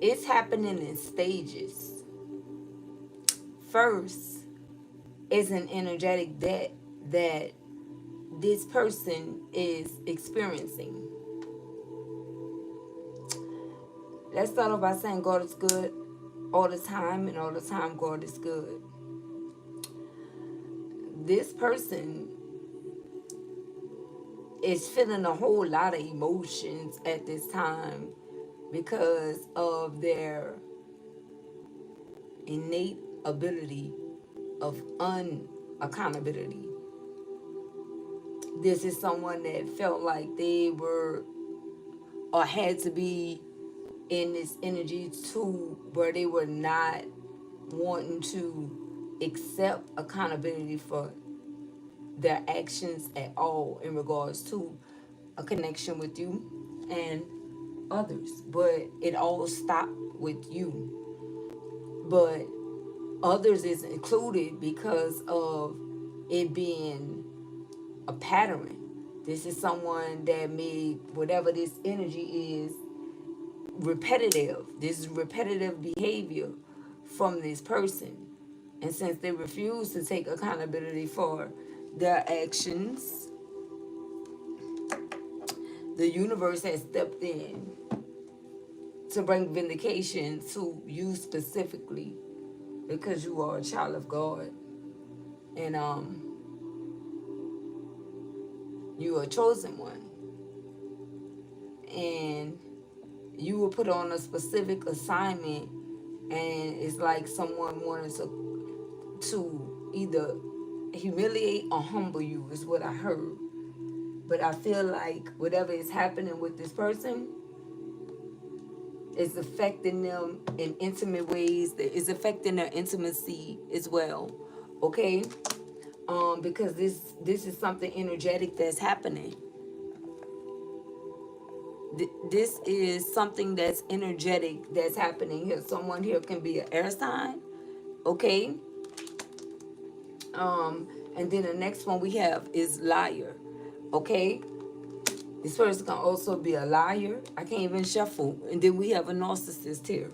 It's happening in stages. First is an energetic debt that this person is experiencing. Let's start off by saying God is good all the time, and all the time God is good. This person is feeling a whole lot of emotions at this time because of their innate ability of unaccountability. This is someone that felt like they were or had to be in this energy too, where they were not wanting to accept accountability for their actions at all in regards to a connection with you and others. But it all stopped with you. But others is included because of it being a pattern. This is someone that made whatever this energy is repetitive. This is repetitive behavior from this person. And since they refuse to take accountability for their actions, the universe has stepped in to bring vindication to you specifically because you are a child of God. And you are a chosen one. And you were put on a specific assignment, and it's like someone wanted to either humiliate or humble you is what I heard. But I feel like whatever is happening with this person is affecting them in intimate ways. That is affecting their intimacy as well. Okay? Because this is something energetic that's happening. This is something that's energetic that's happening here. Someone here can be an air sign. Okay? And then the next one we have is liar. Okay? This person can also be a liar. I can't even shuffle. And then we have a narcissist here.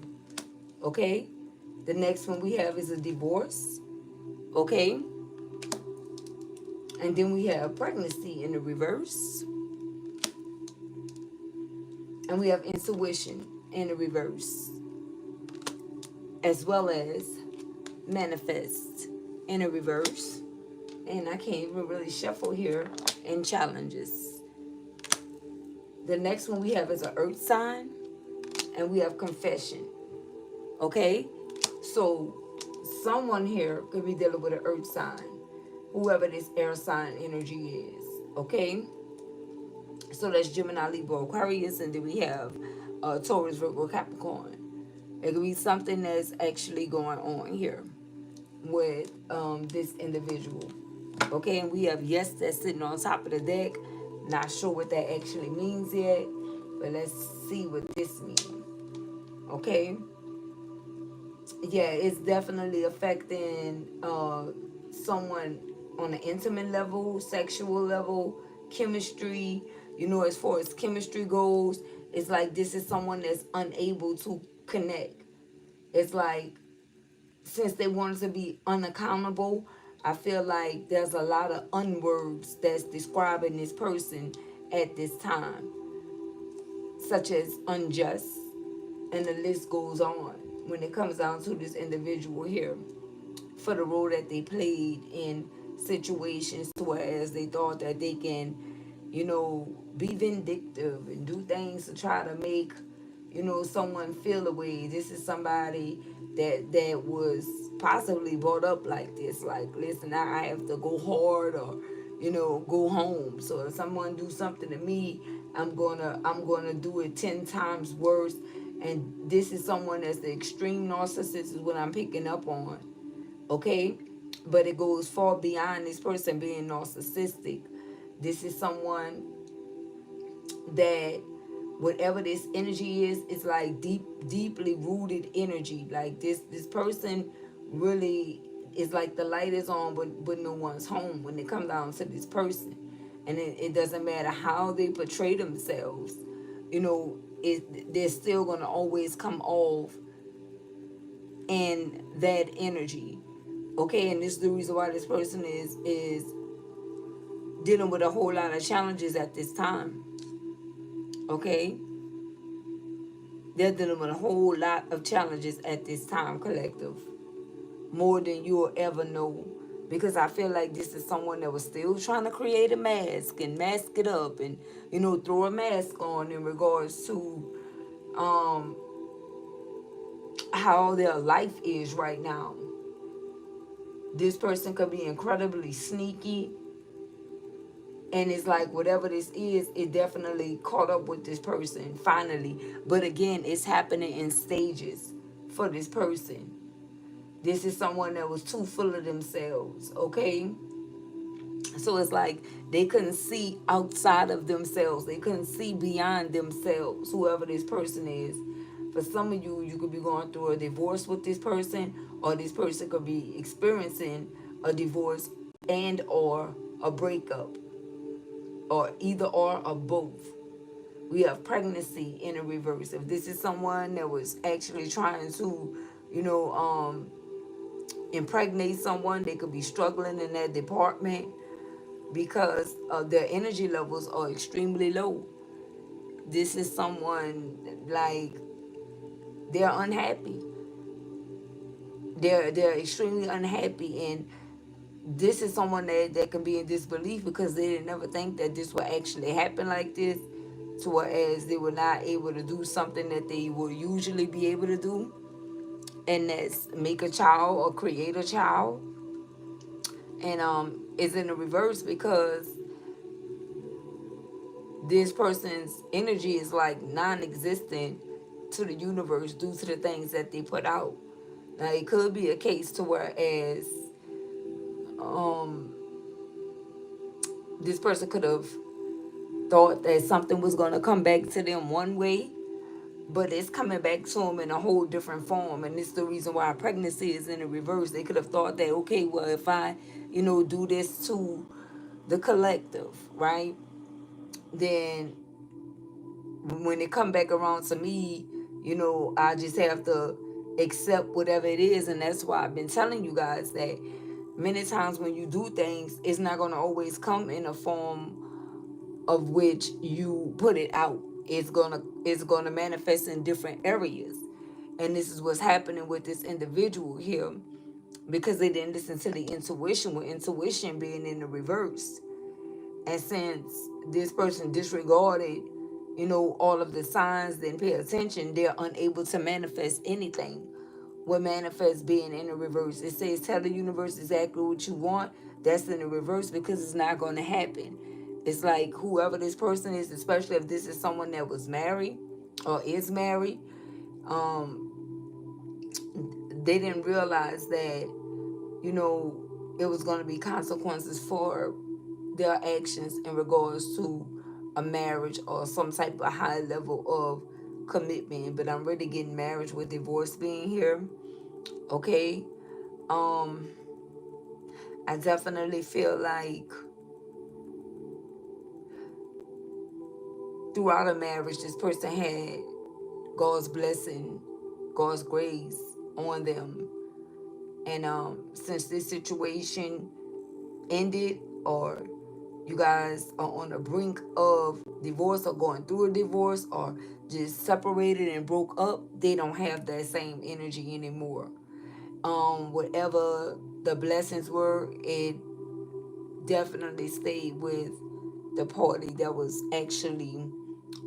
Okay? The next one we have is a divorce. Okay? And then we have pregnancy in the reverse. And we have intuition in the reverse. As well as manifest in the reverse. And I can't even really shuffle here. And challenges. The next one we have is an earth sign. And we have confession. Okay? So someone here could be dealing with an earth sign. Whoever this air sign energy is. Okay? So that's Gemini, Libra, Aquarius. And then we have Taurus, Virgo, Capricorn. It could be something that's actually going on here with this individual. Okay? And we have yes that's sitting on top of the deck. Not sure what that actually means yet. But let's see what this means. Okay? Yeah, it's definitely affecting someone on an intimate level, sexual level, chemistry. You know, as far as chemistry goes, it's like this is someone that's unable to connect. It's like since they wanted to be unaccountable, I feel like there's a lot of unwords that's describing this person at this time, such as unjust, and the list goes on when it comes down to this individual here for the role that they played in situations whereas they thought that they can, you know, be vindictive and do things to try to make, you know, someone feel a way. This is somebody that was possibly brought up like this, like, listen, I have to go hard or, you know, go home. So if someone do something to me, I'm gonna do it 10 times worse. And this is someone that's the extreme narcissist is what I'm picking up on. Okay? But it goes far beyond this person being narcissistic. This is someone that whatever this energy is, it's like deeply rooted energy. Like this person really is like the light is on, but no one's home when it comes down to this person. And it doesn't matter how they portray themselves. You know, they're still going to always come off in that energy. Okay, and this is the reason why this person is dealing with a whole lot of challenges at this time. Okay, they're dealing with a whole lot of challenges at this time, collective, more than you'll ever know. Because I feel like this is someone that was still trying to create a mask and mask it up and, throw a mask on in regards to um how their life is right now. This person could be incredibly sneaky, and it's like whatever this is, it definitely caught up with this person finally. But again, it's happening in stages for this person. This is someone that was too full of themselves, okay? So it's like they couldn't see outside of themselves. They couldn't see beyond themselves, whoever this person is. For some of you, you could be going through a divorce with this person, or this person could be experiencing a divorce and or a breakup, or either or both. We have pregnancy in a reverse. If this is someone that was actually trying to, impregnate someone, they could be struggling in that department because their energy levels are extremely low. This is someone like they're unhappy. They're extremely unhappy, and this is someone that can be in disbelief because they didn't never think that this would actually happen like this, to whereas they were not able to do something that they would usually be able to do, and that's make a child or create a child. And it's in the reverse because this person's energy is like non-existent to the universe due to the things that they put out. Now it could be a case to whereas um this person could have thought that something was going to come back to them one way, but it's coming back to them in a whole different form. And it's the reason why pregnancy is in the reverse. They could have thought that, okay, well, if I do this to the collective, right, then when it come back around to me, I just have to accept whatever it is. And that's why I've been telling you guys that many times when you do things, it's not going to always come in a form of which you put it out. It's gonna manifest in different areas. And this is what's happening with this individual here, because they didn't listen to the intuition, with intuition being in the reverse. And since this person disregarded, all of the signs, didn't pay attention, they're unable to manifest anything. What manifests being in the reverse, it says tell the universe exactly what you want. That's in the reverse because it's not going to happen. It's like whoever this person is, especially if this is someone that was married or is married, um they didn't realize that it was going to be consequences for their actions in regards to a marriage or some type of high level of commitment. But I'm really getting marriage with divorce being here. Okay. um I definitely feel like throughout a marriage this person had God's blessing, God's grace on them. And since this situation ended, or you guys are on the brink of divorce or going through a divorce or just separated and broke up, they don't have that same energy anymore. Whatever the blessings were, it definitely stayed with the party that was actually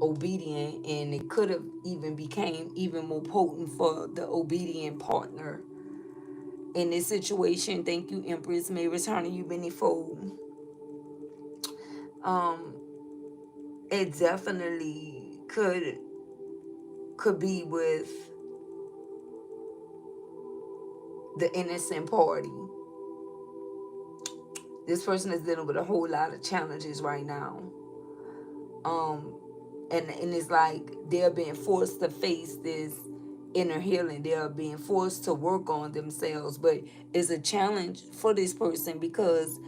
obedient, and it could have even became even more potent for the obedient partner in this situation. Thank you, Empress. May return to you manyfold. um it definitely could be with the innocent party. This person is dealing with a whole lot of challenges right now. um and it's like they're being forced to face this inner healing. They're being forced to work on themselves, but it's a challenge for this person because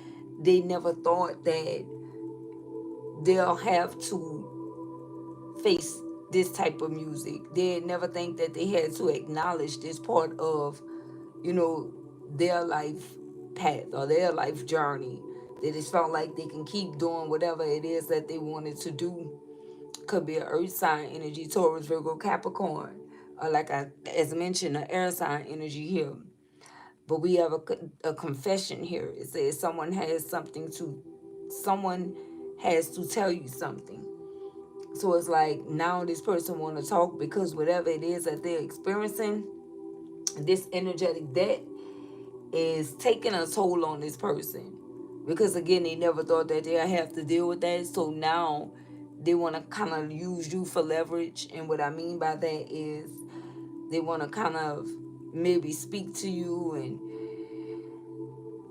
they never thought that they'll have to face this type of music. They never think that they had to acknowledge this part of, you know, their life path or their life journey. They just felt like they can keep doing whatever it is that they wanted to do. Could be an earth sign energy, Taurus, Virgo, Capricorn, or like I, as mentioned, an air sign energy here. But we have a confession here. It says someone has to tell you something. So it's like now this person want to talk because whatever it is that they're experiencing, this energetic debt is taking a toll on this person. Because again, they never thought that they'd have to deal with that. So now they want to kind of use you for leverage. And what I mean by that is they want to kind of maybe speak to you and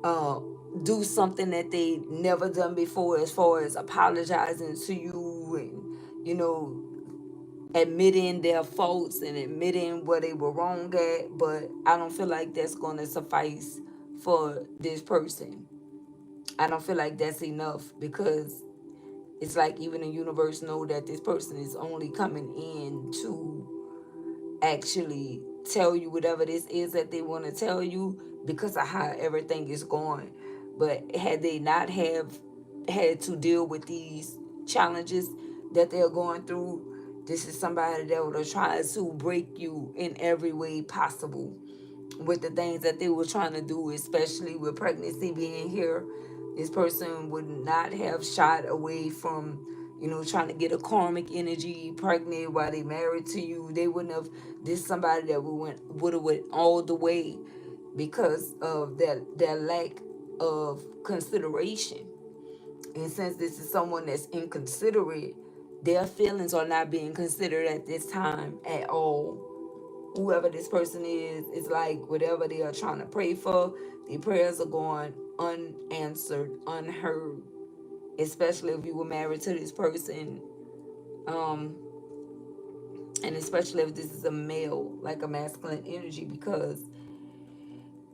uh, do something that they never done before, as far as apologizing to you and, you know, admitting their faults and admitting where they were wrong at. But I don't feel like that's going to suffice for this person. I don't feel like that's enough, because it's like even the universe know that this person is only coming in to actually tell you whatever this is that they want to tell you because of how everything is going. But had they not have had to deal with these challenges that they're going through, this is somebody that would have tried to break you in every way possible with the things that they were trying to do, especially with pregnancy being here. This person would not have shied away from, you know, trying to get a karmic energy pregnant while they married to you. They wouldn't have. This is somebody that would have went all the way because of their lack of consideration. And since this is someone that's inconsiderate, their feelings are not being considered at this time at all. Whoever this person is, it's like whatever they are trying to pray for, their prayers are going unanswered, unheard. Especially if you were married to this person, um, and especially if this is a male, like a masculine energy, because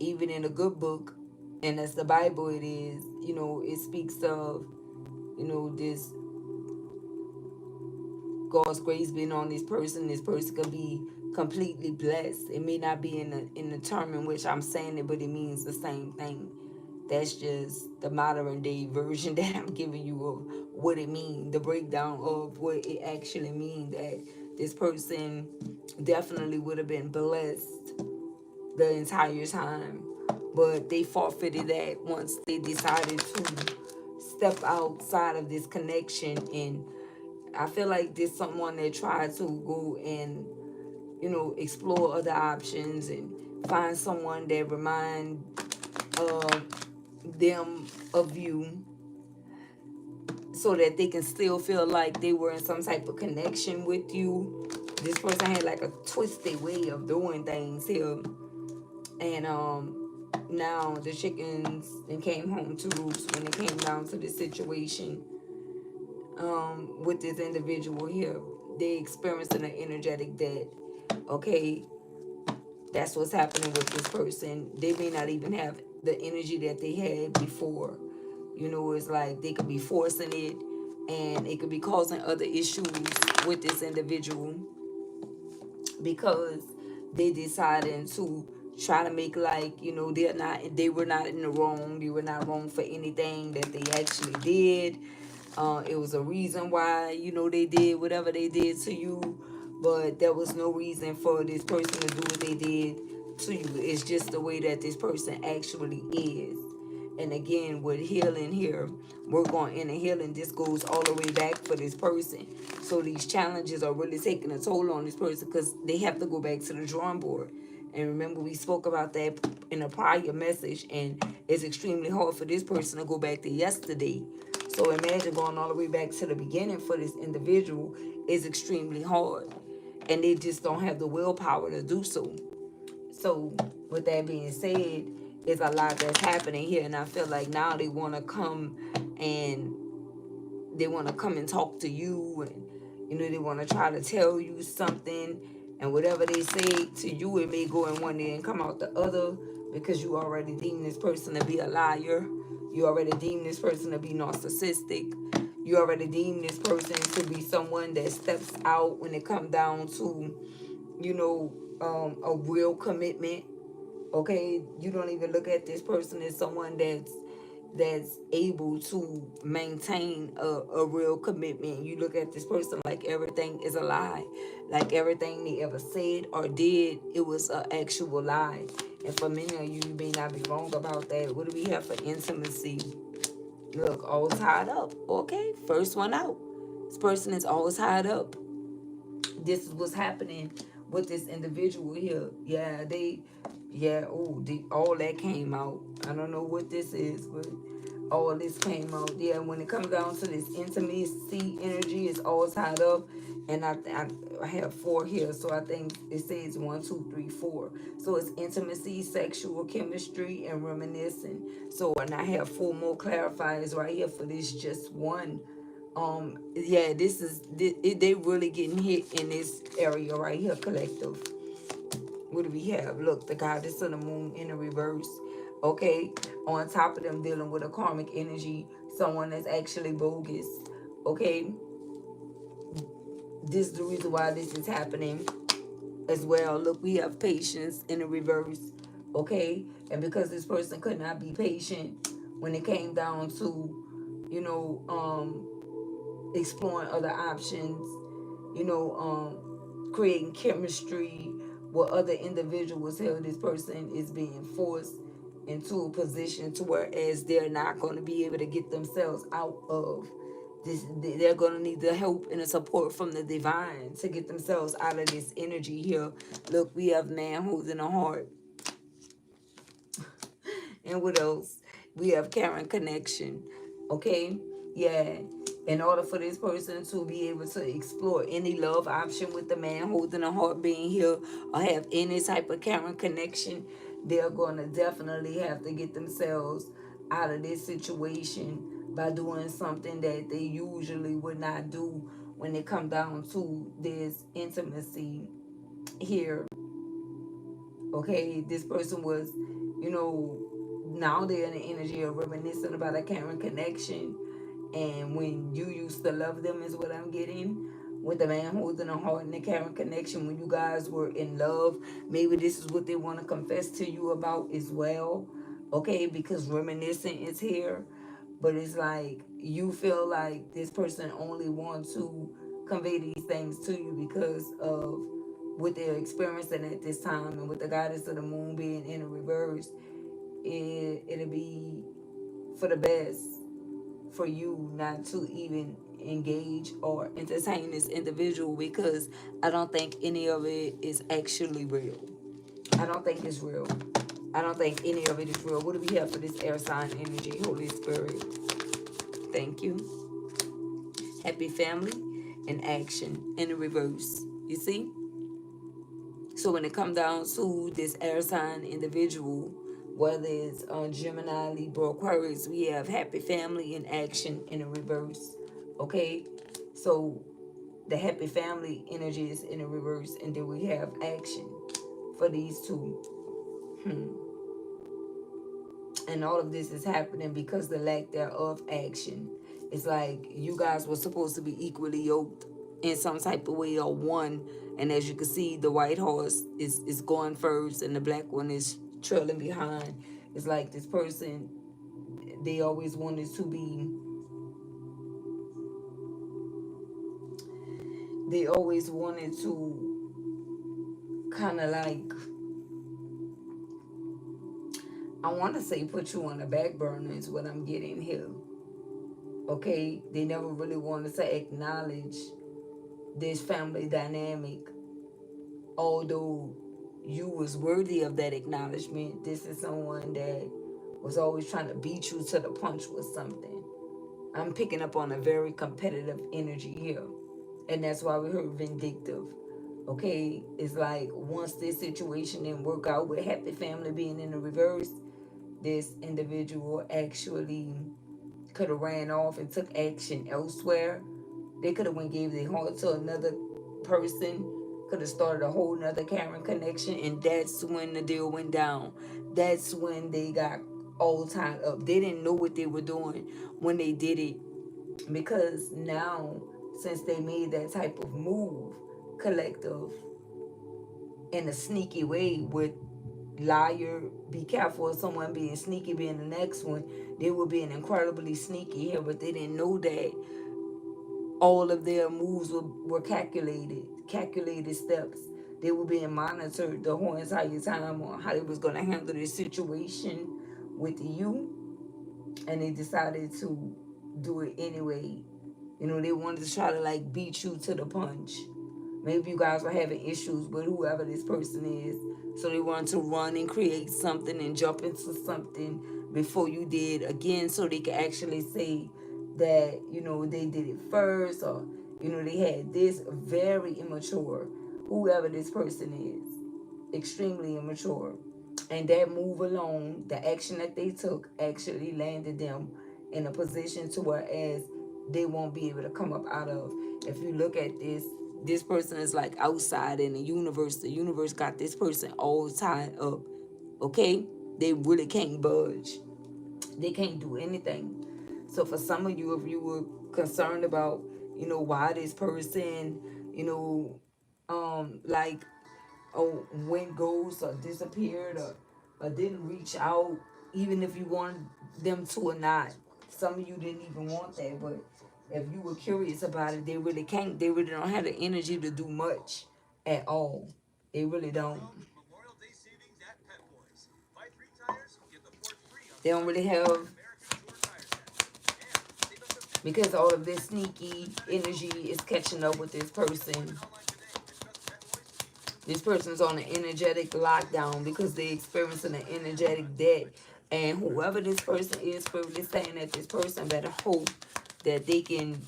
even in a good book, and that's the Bible, it is, you know, it speaks of, you know, this God's grace being on this person. This person could be completely blessed. It may not be in the term in which I'm saying it, but it means the same thing. That's just the modern day version that I'm giving you of what it means, the breakdown of what it actually means, that this person definitely would have been blessed the entire time. But they forfeited that once they decided to step outside of this connection. And I feel like there's someone that tried to go and, you know, explore other options and find someone that remind them of you, so that they can still feel like they were in some type of connection with you. This person had like a twisted way of doing things here. And now the chickens and came home to roost when it came down to this situation with this individual here. They experiencing an energetic debt. Okay, that's what's happening with this person. They may not even have the energy that they had before. You know, it's like they could be forcing it, and it could be causing other issues with this individual because they decided to try to make like, you know, they were not in the wrong. They were not wrong for anything that they actually did. It was a reason why, you know, they did whatever they did to you, but there was no reason for this person to do what they did to you. It's just the way that this person actually is. And again, with healing here, we're going in and healing. This goes all the way back for this person. So these challenges are really taking a toll on this person because they have to go back to the drawing board. And remember, we spoke about that in a prior message, and it's extremely hard for this person to go back to yesterday. So imagine going all the way back to the beginning for this individual is extremely hard. And they just don't have the willpower to do so. So with that being said, there's a lot that's happening here, and I feel like now they want to come and talk to you, and you know, they want to try to tell you something, and whatever they say to you, it may go in one ear and come out the other, because you already deem this person to be a liar. You already deem this person to be narcissistic. You already deem this person to be someone that steps out when it comes down to, a real commitment. Okay, you don't even look at this person as someone that's able to maintain a real commitment. You look at this person like everything is a lie, like everything they ever said or did, it was an actual lie. And for many of you, you may not be wrong about that. What do we have for intimacy? Look, all tied up. Okay, first one out. This person is all tied up. This is what's happening with this individual here. All that came out. I don't know what this is, but all this came out. Yeah, when it comes down to this intimacy energy, it's all tied up. And I have 4 here, so I think it says 1, 2, 3, 4. So it's intimacy, sexual chemistry, and reminiscing. So, and I have 4 more clarifiers right here for this just one. This is they really getting hit in this area right here, collective. What do we have? Look, the goddess of the moon in the reverse. Okay, on top of them dealing with a karmic energy, someone that's actually bogus. Okay, this is the reason why this is happening as well. Look, we have patience in the reverse. Okay, and because this person could not be patient when it came down to, exploring other options, creating chemistry with other individuals here, this person is being forced into a position to whereas they're not going to be able to get themselves out of this. They're going to need the help and the support from the divine to get themselves out of this energy here. Look, we have man holding a heart. And what else? We have Karen connection. Okay? Yeah. In order for this person to be able to explore any love option with the man holding a heart being here or have any type of Karen connection, they're going to definitely have to get themselves out of this situation by doing something that they usually would not do when it come down to this intimacy here. Okay, this person was, now they're in the energy of reminiscing about a Karen connection. And when you used to love them is what I'm getting. With the man holding a heart and the Karen connection, when you guys were in love, maybe this is what they want to confess to you about as well. Okay, because reminiscing is here. But it's like you feel like this person only wants to convey these things to you because of what they're experiencing at this time. And with the goddess of the moon being in the reverse, it'll be for the best for you not to even engage or entertain this individual, because I don't think any of it is actually real. I don't think it's real. I don't think any of it is real. What do we have for this air sign energy? Holy Spirit, thank you. Happy family and action in the reverse. You see? So when it comes down to this air sign individual, whether it's Gemini, Libra, Aquarius, we have happy family in action in the reverse. Okay? So the happy family energy is in the reverse, and then we have action for these two. And all of this is happening because the lack thereof action. It's like you guys were supposed to be equally yoked in some type of way, or one. And as you can see, the white horse is going first and the black one is trailing behind. It's like this person, they always wanted to be, they always wanted to kind of like, I want to say put you on the back burner is what I'm getting here. Okay, they never really wanted to acknowledge this family dynamic. Although you was worthy of that acknowledgement, this is someone that was always trying to beat you to the punch with something. I'm picking up on a very competitive energy here. And that's why we heard vindictive. Okay, it's like once this situation didn't work out with happy family being in the reverse, this individual actually could have ran off and took action elsewhere. They could have went gave their heart to another person, could have started a whole nother Karen connection, and that's when the deal went down. That's when they got all tied up. They didn't know what they were doing when they did it. Because now, since they made that type of move, collective, in a sneaky way, with liar, be careful of someone being sneaky being the next one, they were being incredibly sneaky here, but they didn't know that all of their moves were calculated steps. They were being monitored the whole entire time on how they was going to handle this situation with you, and they decided to do it anyway. You know, they wanted to try to like beat you to the punch. Maybe you guys were having issues with whoever this person is. So they wanted to run and create something and jump into something before you did again, so they could actually say that, you know, they did it first, or, you know, they had this. Very immature. Whoever this person is, extremely immature. And that move alone, the action that they took, actually landed them in a position to whereas they won't be able to come up out of. If you look at this person is like outside in the universe. The universe got this person all tied up. Okay? They really can't budge. They can't do anything. So for some of you, if you were concerned about, you know, why this person, you know, like, oh, went ghost or disappeared, or didn't reach out, even if you wanted them to or not. Some of you didn't even want that, but if you were curious about it, they really can't. They really don't have the energy to do much at all. They really don't. They don't really have, because all of this sneaky energy is catching up with this person. This person's on an energetic lockdown because they're experiencing an energetic debt. And whoever this person is, Spirit is saying that this person better hope that they can,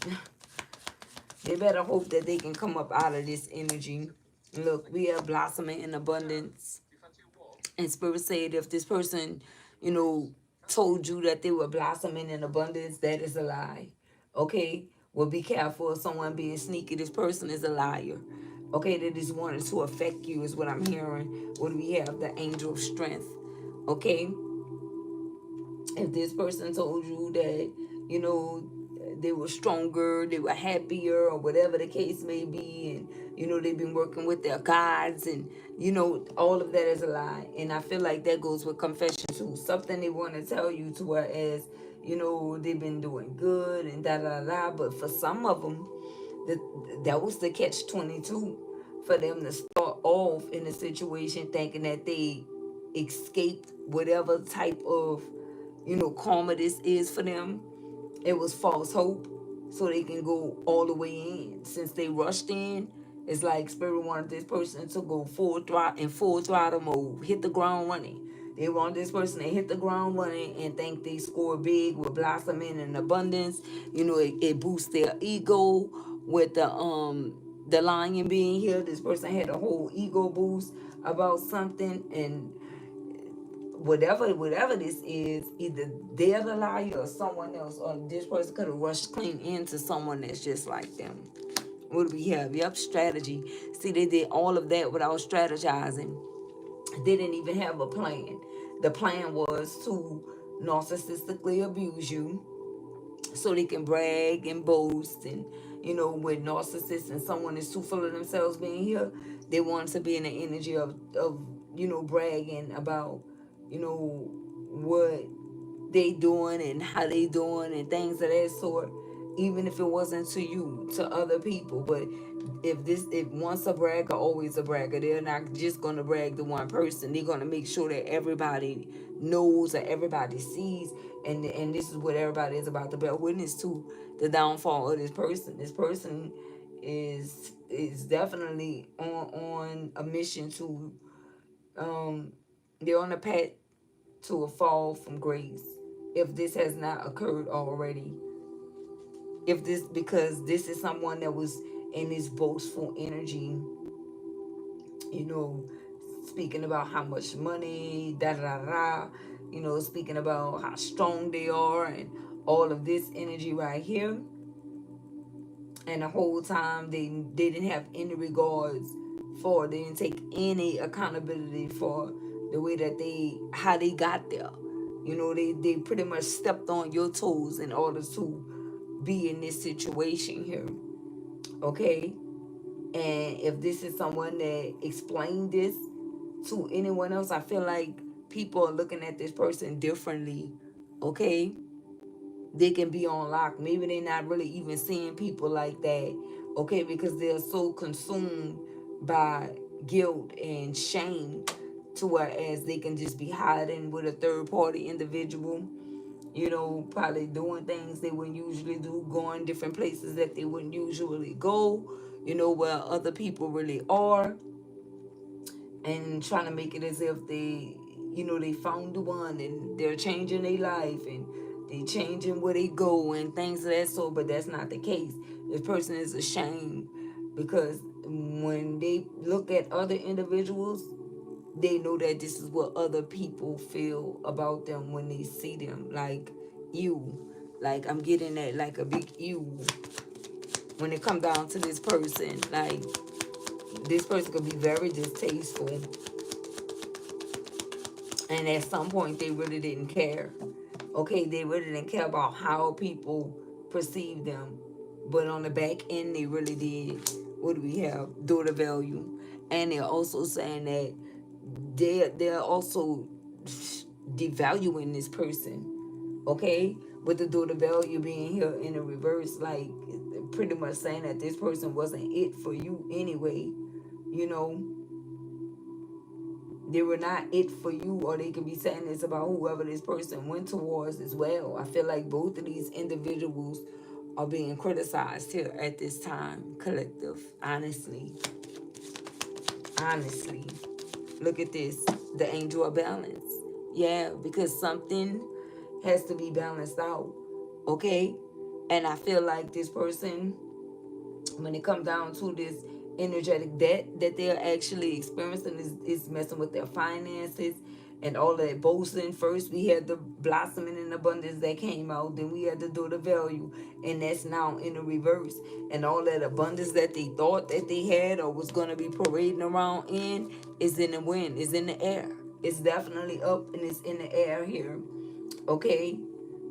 they better hope that they can come up out of this energy. Look, we are blossoming in abundance. And Spirit said if this person, you know, told you that they were blossoming in abundance, that is a lie. Okay? Well, be careful of someone being sneaky. This person is a liar. Okay, they just wanted to affect you is what I'm hearing. What do we have? The angel of strength. Okay? If this person told you that, you know, they were stronger, they were happier, or whatever the case may be, and, you know, they've been working with their gods, and, you know, all of that is a lie. And I feel like that goes with confession too. Something they want to tell you to whereas, you know, they've been doing good and da da da. But for some of them, that was the catch 22 for them to start off in a situation thinking that they escaped whatever type of, you know, karma this is for them. It was false hope, so they can go all the way in. Since they rushed in, it's like Spirit wanted this person to go full throttle mode, hit the ground running. They want this person to hit the ground running and think they score big with blossoming and abundance. You know, it boosts their ego with the lion being here. This person had a whole ego boost about something, and whatever this is, either they're the liar or someone else, or this person could have rushed clean into someone that's just like them. What do we have? Yep, strategy. See, they did all of that without strategizing. They didn't even have a plan. The plan was to narcissistically abuse you so they can brag and boast. And, you know, with narcissists and someone is too full of themselves being here, they want to be in the energy of you know, bragging about, you know, what they doing and how they doing and things of that sort, even if it wasn't to you, to other people. But if once a bragger, always a bragger. They're not just gonna brag to one person. They're gonna make sure that everybody knows or everybody sees, and this is what everybody is about to bear witness to, the downfall of this person. This person is definitely on a mission to they're on a path to a fall from grace, if this has not occurred already. If this, because this is someone that was in this boastful energy, you know, speaking about how much money, da da da, you know, speaking about how strong they are and all of this energy right here. And the whole time they didn't have any regards for, they didn't take any accountability for the way that how they got there. You know, they pretty much stepped on your toes in order to be in this situation here. Okay? And if this is someone that explained this to anyone else, I feel like people are looking at this person differently. Okay? They can be on lock. Maybe they're not really even seeing people like that. Okay? Because they're so consumed by guilt and shame to whereas they can just be hiding with a third party individual, probably doing things they wouldn't usually do, going different places that they wouldn't usually go, where other people really are, and trying to make it as if they found the one and they're changing their life and they changing where they go and things of that sort, but that's not the case. This person is ashamed because when they look at other individuals, they know that this is what other people feel about them when they see them. Like, you. Like, I'm getting that, like a big you. When it comes down to this person, like, this person could be very distasteful. And at some point, they really didn't care. Okay, they really didn't care about how people perceive them. But on the back end, they really did. What do we have? Daughter value. And they're also saying that they're also devaluing this person. Okay, with the daughter value being here in the reverse, like pretty much saying that this person wasn't it for you anyway. You know, they were not it for you, or they could be saying this about whoever this person went towards as well. I feel like both of these individuals are being criticized here at this time, collective. Honestly, look at this, the angel of balance. Yeah, because something has to be balanced out. Okay, and I feel like this person, when it comes down to this energetic debt that they're actually experiencing, is messing with their finances and all of that boasting. First we had the blossoming in abundance that came out, then we had the daughter value, and that's now in the reverse. And all that abundance that they thought that they had or was going to be parading around in is in the wind, is in the air. It's definitely up and it's in the air here. Okay,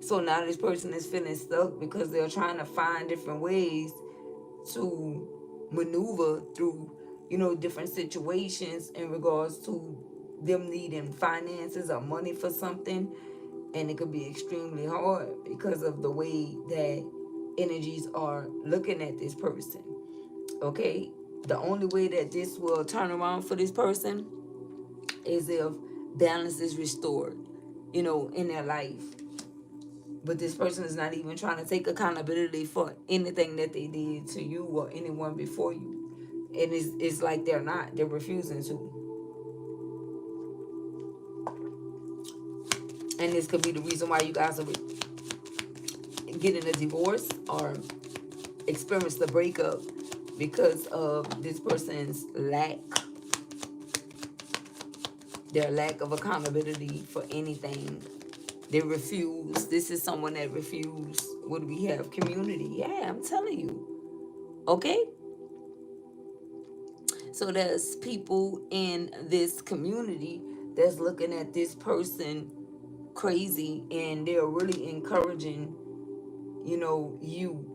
so now this person is feeling stuck because they're trying to find different ways to maneuver through, different situations in regards to them needing finances or money for something. And it could be extremely hard because of the way that energies are looking at this person. Okay? The only way that this will turn around for this person is if balance is restored, in their life. But this person is not even trying to take accountability for anything that they did to you or anyone before you. And it's like they're refusing to. And this could be the reason why you guys are getting a divorce or experience the breakup, because of this person's their lack of accountability for anything. They refuse. This is someone that refused. What do we have? Community. Yeah, I'm telling you. Okay? So there's people in this community that's looking at this person crazy, and they're really encouraging, you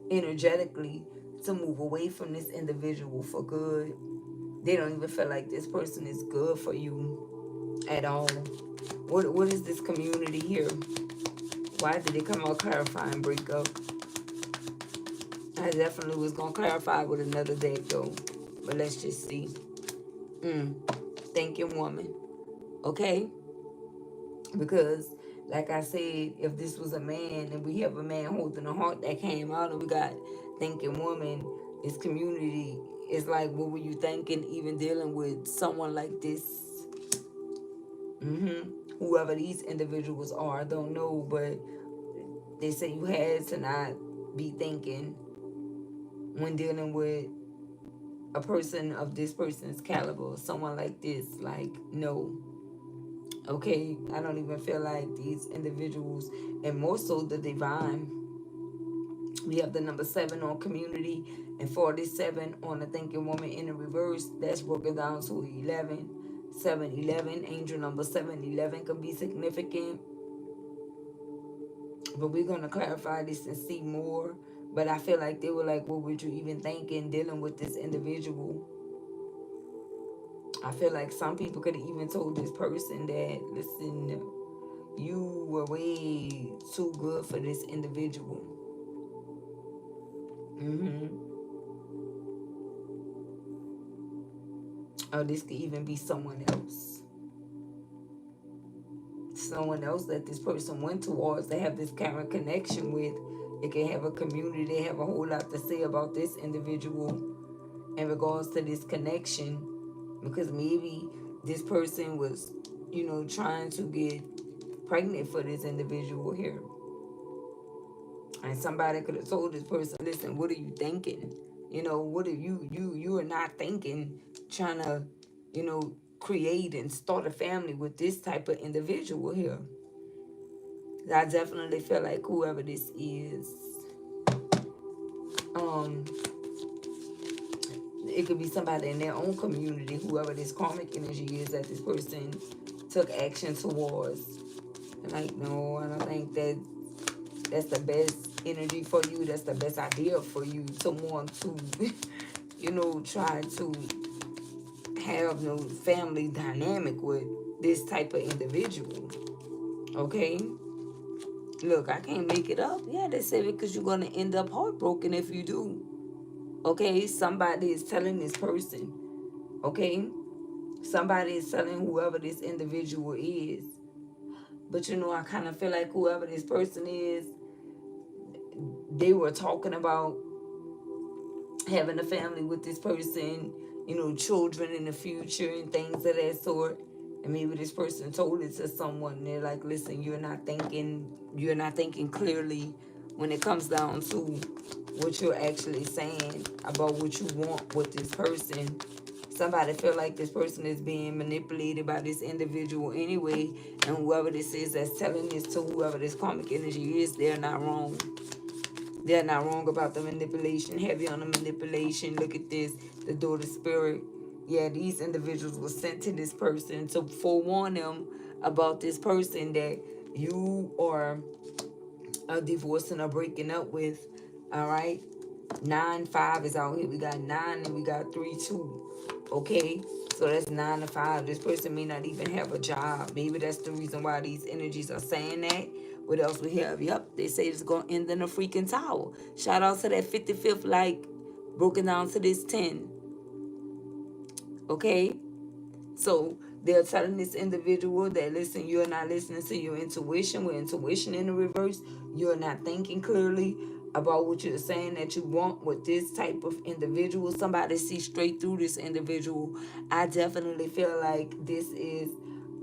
energetically to move away from this individual for good. They don't even feel like this person is good for you at all. What is this community here? Why did it come out clarifying breakup? I definitely was going to clarify with another deck though. But let's just see. Thinking woman. Okay? Because, like I said, if this was a man and we have a man holding a heart that came out, and we got thinking woman, this community is like, what were you thinking even dealing with someone like this? Whoever these individuals are, I don't know, but they say you had to not be thinking when dealing with a person of this person's caliber, someone like this. Like, no. Okay, I don't even feel like these individuals, and more so the divine. We have the number 7 on community and 47 on the thinking woman in the reverse. That's broken down to 11. 711, angel number 711 could be significant. But we're going to clarify this and see more. But I feel like they were like, what would you even think in dealing with this individual? I feel like some people could have even told this person that, listen, you were way too good for this individual. Or this could even be someone else. Someone else that this person went towards to have this kind of connection with. It can have a community. They have a whole lot to say about this individual in regards to this connection, because maybe this person was, trying to get pregnant for this individual here. And somebody could have told this person, listen, what are you thinking? What are you are not thinking, trying to, create and start a family with this type of individual here. I definitely feel like whoever this is, um, it could be somebody in their own community, whoever this karmic energy is that this person took action towards. Like, no, I don't think that's the best energy for you. That's the best idea for you to want to, try to have no family dynamic with this type of individual. Okay? Look, I can't make it up. Yeah, they say because you're going to end up heartbroken if you do. Okay? Somebody is telling this person. Okay? Somebody is telling whoever this individual is. But I kind of feel like whoever this person is, they were talking about having a family with this person, children in the future and things of that sort. And maybe this person told it to someone and they're like, listen, you're not thinking clearly when it comes down to what you're actually saying about what you want with this person. Somebody feel like this person is being manipulated by this individual anyway, and whoever this is that's telling this to whoever this karmic energy is, they're not wrong. They're not wrong about the manipulation. Heavy on the manipulation. Look at this. The daughter spirit. Yeah, these individuals were sent to this person to forewarn them about this person that you are divorcing or breaking up with. All right. 9-5 is out here. We got 9 and we got 3-2. Okay. So that's 9 to 5. This person may not even have a job. Maybe that's the reason why these energies are saying that. What else we have? Yep, they say it's going to end in a freaking tower. Shout out to that 55th like broken down to this 10. Okay? So they're telling this individual that, listen, you're not listening to your intuition. With intuition in the reverse, you're not thinking clearly about what you're saying that you want with this type of individual. Somebody sees straight through this individual. I definitely feel like this is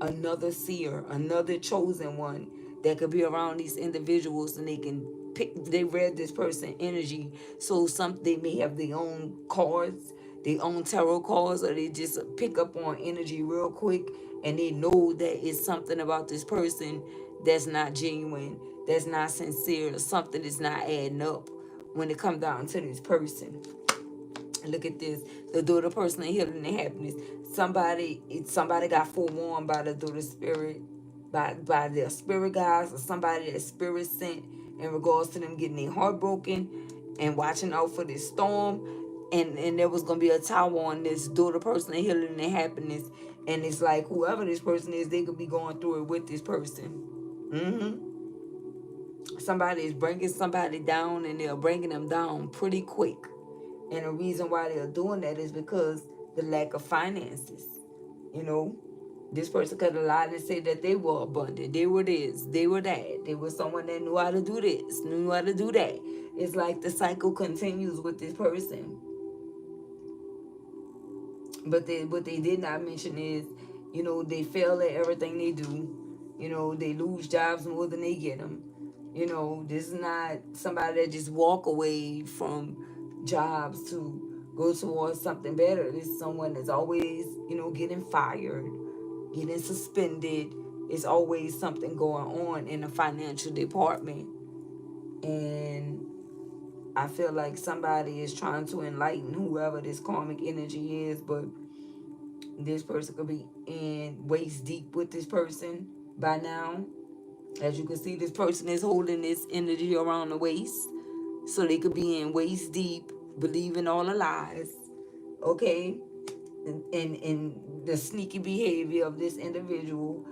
another seer, another chosen one that could be around these individuals, and they read this person energy. So they may have their own cards, their own tarot cards, or they just pick up on energy real quick, and they know that it's something about this person that's not genuine, that's not sincere, or something that's not adding up when it comes down to this person. Look at this. The daughter person in healing and happiness. Somebody got forewarned by the daughter spirit, by their spirit guides, or somebody that spirit sent in regards to them getting their heart broken and watching out for this storm. And there was gonna be a tower on this daughter person in healing and happiness. And it's like whoever this person is, they could be going through it with this person. Somebody is bringing somebody down, and they're bringing them down pretty quick. And the reason why they're doing that is because the lack of finances. This person could have lied and said that they were abundant. They were this, they were that. They were someone that knew how to do this, knew how to do that. It's like the cycle continues with this person. But what they did not mention is, they fail at everything they do. They lose jobs more than they get them. This is not somebody that just walk away from jobs to go towards something better. This is someone that's always, getting fired, getting suspended. It's always something going on in the financial department. And I feel like somebody is trying to enlighten whoever this karmic energy is, but this person could be in waist deep with this person by now. As you can see, this person is holding this energy around the waist. So they could be in waist deep, believing all the lies. Okay? And the sneaky behavior of this individual.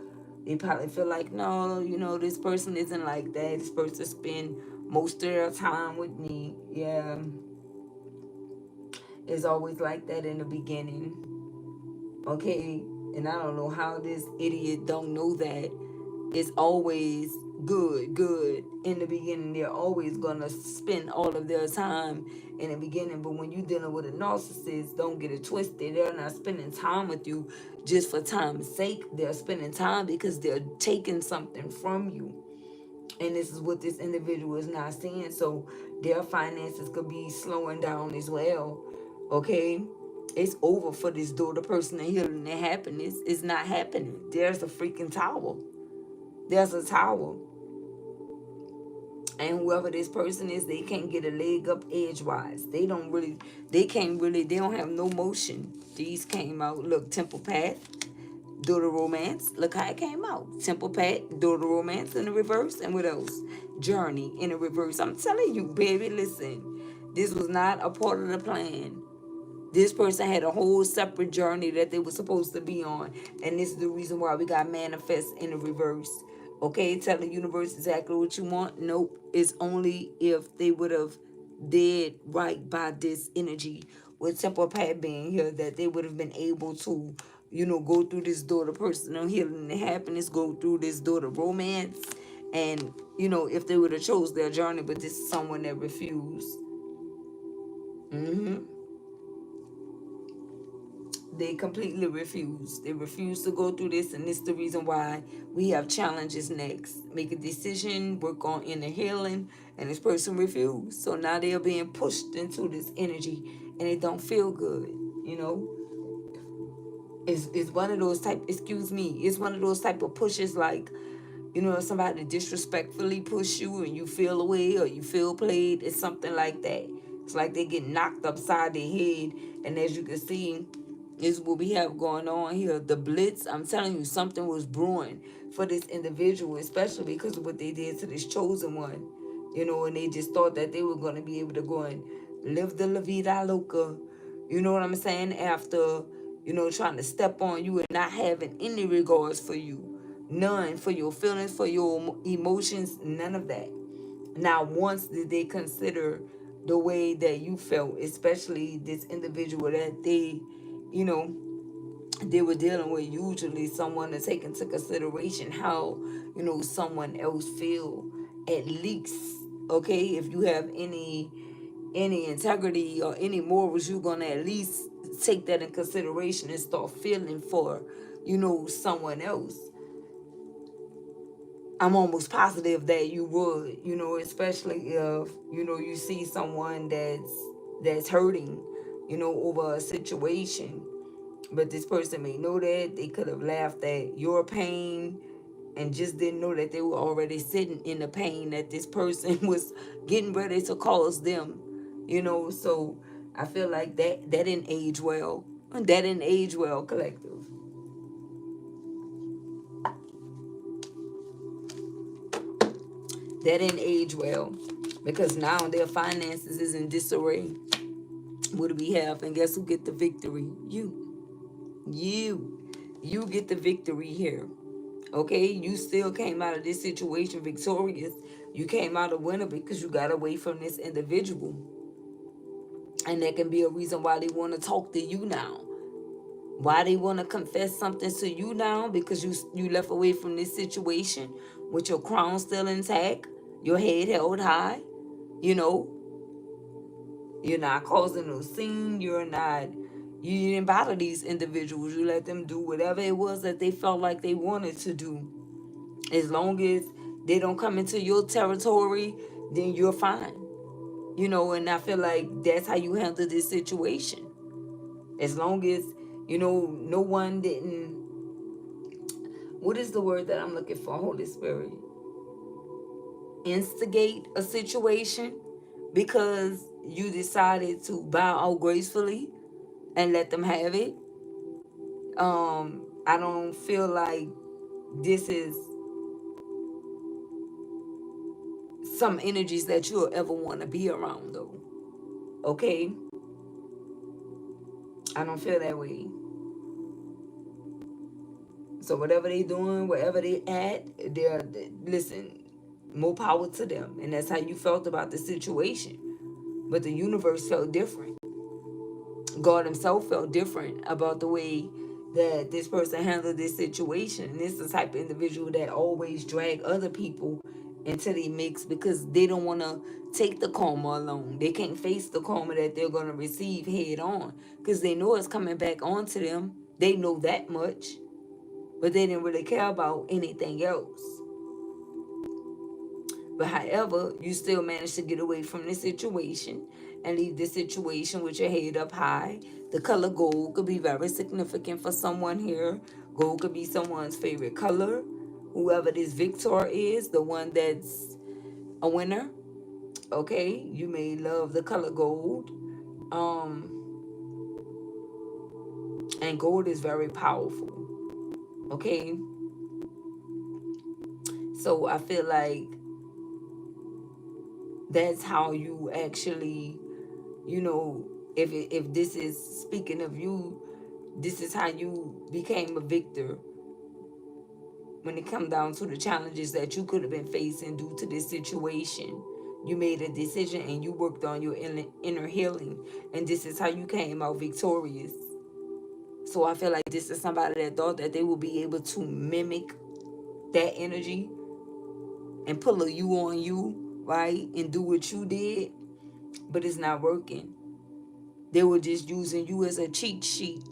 They probably feel like, no, this person isn't like that. This person spend most of their time with me. Yeah. It's always like that in the beginning. Okay? And I don't know how this idiot don't know that it's always good in the beginning. They're always gonna spend all of their time in the beginning, but when you're dealing with a narcissist, don't get it twisted. They're not spending time with you just for time's sake. They're spending time because they're taking something from you, and this is what this individual is not seeing. So their finances could be slowing down as well. Okay, it's over for this daughter person, and healing and happiness is not happening. There's a freaking tower. There's a tower. And whoever this person is, they can't get a leg up edgewise. They don't have no motion. These came out. Look, Temple Path, Daughter Romance. Look how it came out. Temple Path, Daughter Romance in the reverse. And what else? Journey in the reverse. I'm telling you, baby, listen. This was not a part of the plan. This person had a whole separate journey that they were supposed to be on. And this is the reason why we got manifest in the reverse. Okay, tell the universe exactly what you want. Nope. It's only if they would have did right by this energy with Temple Pat being here that they would have been able to, go through this daughter personal healing and happiness, go through this daughter romance. And, if they would have chose their journey, but this is someone that refused. They completely refuse. They refuse to go through this, and this is the reason why we have challenges next. Make a decision, work on inner healing, and this person refused. So now they are being pushed into this energy, and it don't feel good. It's one of those type. Excuse me. It's one of those type of pushes like, if somebody disrespectfully push you and you feel away or you feel played. It's something like that. It's like they get knocked upside their head, and as you can see, is what we have going on here. The blitz, I'm telling you, something was brewing for this individual, especially because of what they did to this chosen one. And they just thought that they were going to be able to go and live the La Vida Loca. You know what I'm saying? After, trying to step on you and not having any regards for you. None for your feelings, for your emotions, none of that. Now, once did they consider the way that you felt, especially this individual that you know, they were dealing with, usually someone to take into consideration how, someone else feel, at least. Okay, if you have any integrity or any morals, you're gonna at least take that in consideration and start feeling for, someone else. I'm almost positive that you would, especially if, you see someone that's hurting, over a situation. But this person may know that. They could have laughed at your pain and just didn't know that they were already sitting in the pain that this person was getting ready to cause them. So I feel like that didn't age well. That didn't age well, collective. That didn't age well. Because now their finances is in disarray. What do we have? And guess who get the victory? You get the victory here. Okay, you still came out of this situation victorious. You came out a winner because you got away from this individual. And that can be a reason why they want to talk to you now. Why they want to confess something to you now, because you left away from this situation with your crown still intact, your head held high. You know, you're not causing no scene. You didn't bother these individuals. You let them do whatever it was that they felt like they wanted to do. As long as they don't come into your territory, then you're fine. And I feel like that's how you handle this situation. As long as, no one didn't, what is the word that I'm looking for, Holy Spirit? Instigate a situation because you decided to bow out gracefully and let them have it. I don't feel like this is some energies that you'll ever want to be around, though. Okay? I don't feel that way. So whatever they doing, wherever they at, listen, more power to them. And that's how you felt about the situation. But the universe felt different. God himself felt different about the way that this person handled this situation. And this is the type of individual that always drag other people into the mix because they don't want to take the karma alone. They can't face the karma that they're going to receive head on because they know it's coming back onto them. They know that much, but they didn't really care about anything else. But however, you still managed to get away from the situation and leave the situation with your head up high. The color gold could be very significant for someone here. Gold could be someone's favorite color. Whoever this victor is, the one that's a winner, okay? You may love the color gold. And gold is very powerful, okay? So I feel like that's how you actually, if this is speaking of you, this is how you became a victor when it comes down to the challenges that you could have been facing due to this situation. You made a decision and you worked on your inner healing, and this is how you came out victorious. So I feel like this is somebody that thought that they will be able to mimic that energy and pull a you on you, right, and do what you did, but it's not working. They were just using you as a cheat sheet,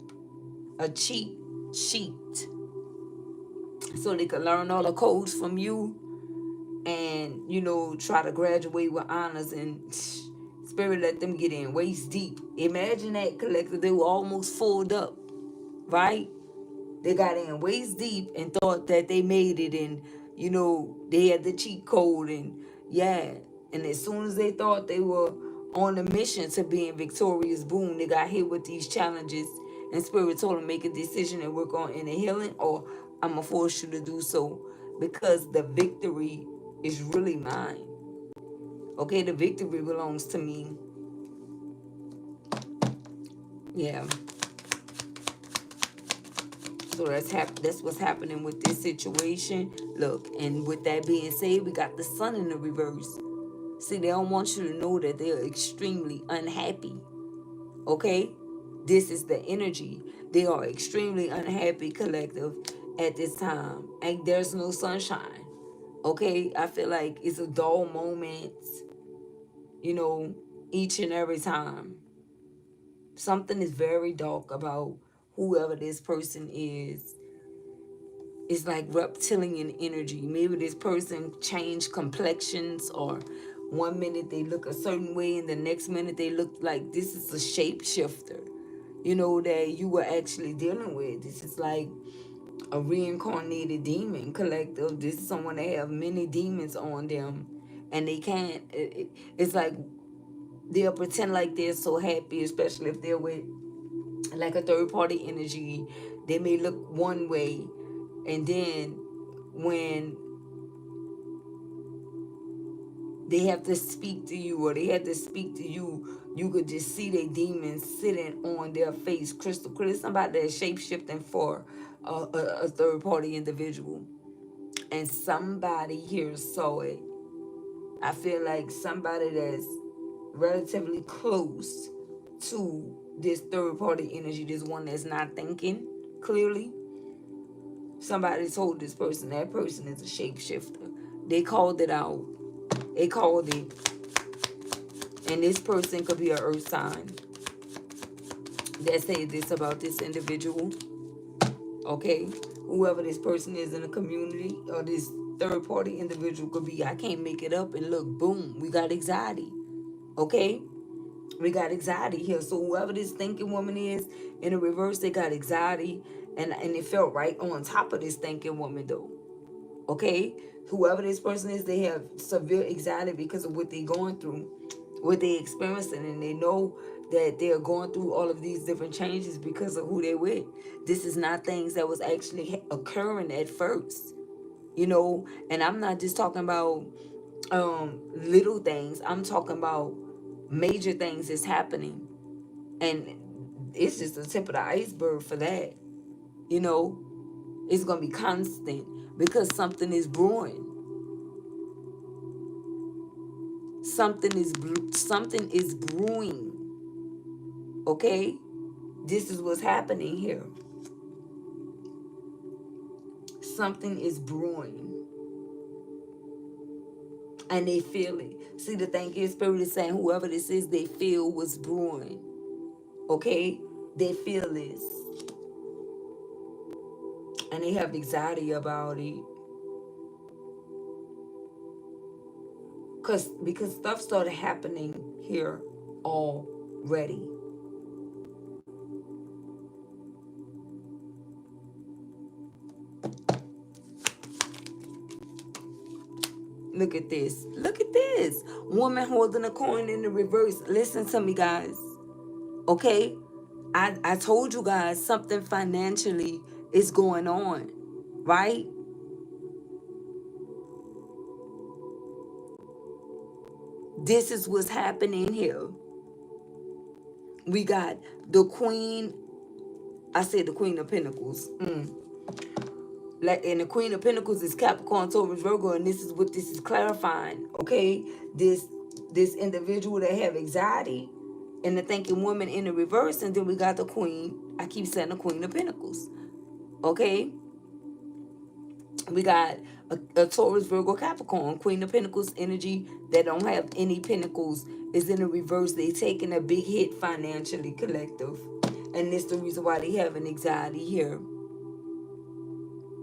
so they could learn all the codes from you and, try to graduate with honors, and spirit let them get in waist deep. Imagine that, collective. They were almost fulled up, right? They got in waist deep and thought that they made it, and they had the cheat code, and yeah. And as soon as they thought they were on a mission to being victorious, boom, they got hit with these challenges, and spirit told them make a decision and work on inner healing, or I'm gonna force you to do so, because the victory is really mine. Okay, the victory belongs to me. Yeah. So that's what's happening with this situation. Look, and with that being said, we got the sun in the reverse. See, they don't want you to know that they're extremely unhappy. Okay? This is the energy. They are extremely unhappy, collective, at this time. And there's no sunshine. Okay? I feel like it's a dull moment, each and every time. Something is very dark about whoever this person is. It's like reptilian energy. Maybe this person changed complexions, or one minute they look a certain way and the next minute they look like this is a shapeshifter, that you were actually dealing with. This is like a reincarnated demon, collective. This is someone that have many demons on them, and they can't. It's like they'll pretend like they're so happy, especially if they're with like a third party energy. They may look one way, and then when they have to speak to you, or they have to speak to you, you could just see their demons sitting on their face, crystal clear. Somebody that's shape-shifting for a third party individual, and somebody here saw it. I feel like somebody that's relatively close to this third party energy, this one that's not thinking clearly, somebody told this person that person is a shapeshifter. They called it out. They called it. And this person could be an earth sign that say this about this individual. Okay? Whoever this person is in the community, or this third party individual could be, I can't make it up, and look, boom, we got anxiety. Okay? We got anxiety here. So whoever this thinking woman is, in the reverse, they got anxiety, and it felt right on top of this thinking woman, though. Okay? Whoever this person is, they have severe anxiety because of what they're going through, what they're experiencing, and they know that they're going through all of these different changes because of who they're with. This is not things that was actually occurring at first, and I'm not just talking about little things. I'm talking about major things is happening, and it's just the tip of the iceberg for that. You know, it's gonna be constant because something is brewing. Something is brewing. Okay, this is what's happening here. Something is brewing, and they feel it. See, the thing is, Spirit is saying whoever this is, they feel what's brewing. Okay, they feel this, and they have anxiety about it. Because stuff started happening here already. Look at this. Look at this. Woman holding a coin in the reverse. Listen to me, guys. Okay? I told you guys something financially is going on. Right? This is what's happening here. We got the queen. I said the Queen of Pentacles. Like, and the Queen of Pentacles is Capricorn, Taurus, Virgo, and this is what this is clarifying. Okay, this individual that have anxiety, and the thinking woman in the reverse, and then we got the Queen. I keep saying the Queen of Pentacles. Okay, we got a Taurus, Virgo, Capricorn, Queen of Pentacles energy that don't have any pentacles is in the reverse. They taking a big hit financially, collective, and this the reason why they have an anxiety here.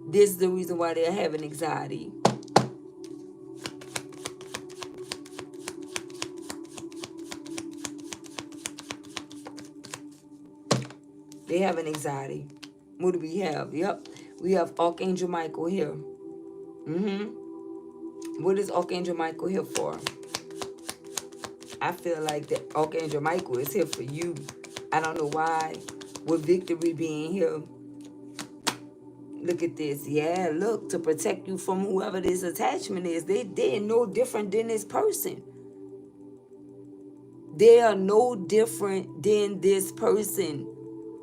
This is the reason why they're having anxiety. They have an anxiety. What do we have? Yep. We have Archangel Michael here. What is Archangel Michael here for? I feel like that Archangel Michael is here for you. I don't know why. With victory being here. Look at this. Yeah, look. To protect you from whoever this attachment is. They're no different than this person. They are no different than this person.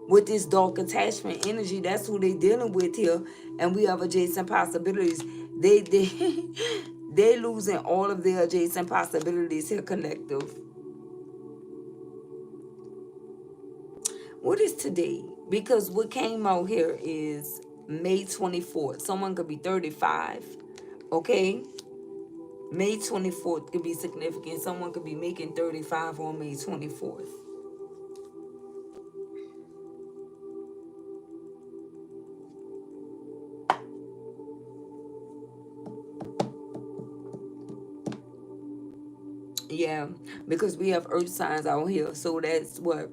With this dark attachment energy, that's who they dealing with here. And we have adjacent possibilities. They they losing all of their adjacent possibilities here, collective. What is today? Because what came out here is May 24th. Someone could be 35. Okay? May 24th could be significant. Someone could be making 35 on May 24th. Yeah, because we have earth signs out here. So that's what?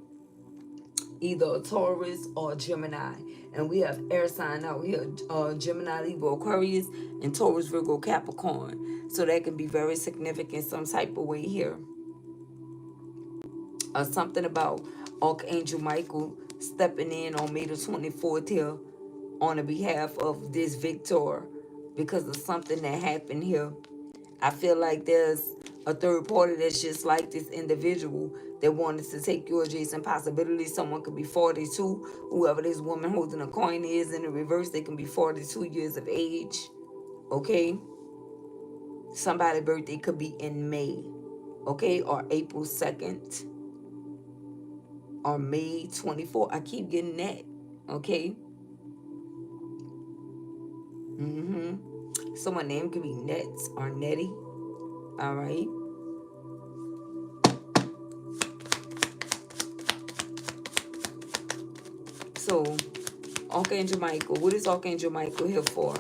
Either a Taurus or a Gemini. And we have air sign out here. Gemini, Libra, Aquarius, and Taurus, Virgo, Capricorn. So that can be very significant some type of way here. Something about Archangel Michael stepping in on May the 24th here on the behalf of this victor because of something that happened here. I feel like there's a third party that's just like this individual that wanted to take your adjacent possibilities. Someone could be 42. Whoever this woman holding a coin is in the reverse, they can be 42 years of age. Okay? Somebody's birthday could be in May. Okay? Or April 2nd. Or May 24th. I keep getting that. Okay? Someone's name could be Nets or Nettie. All right. So, Archangel Michael, what is Archangel Michael here for?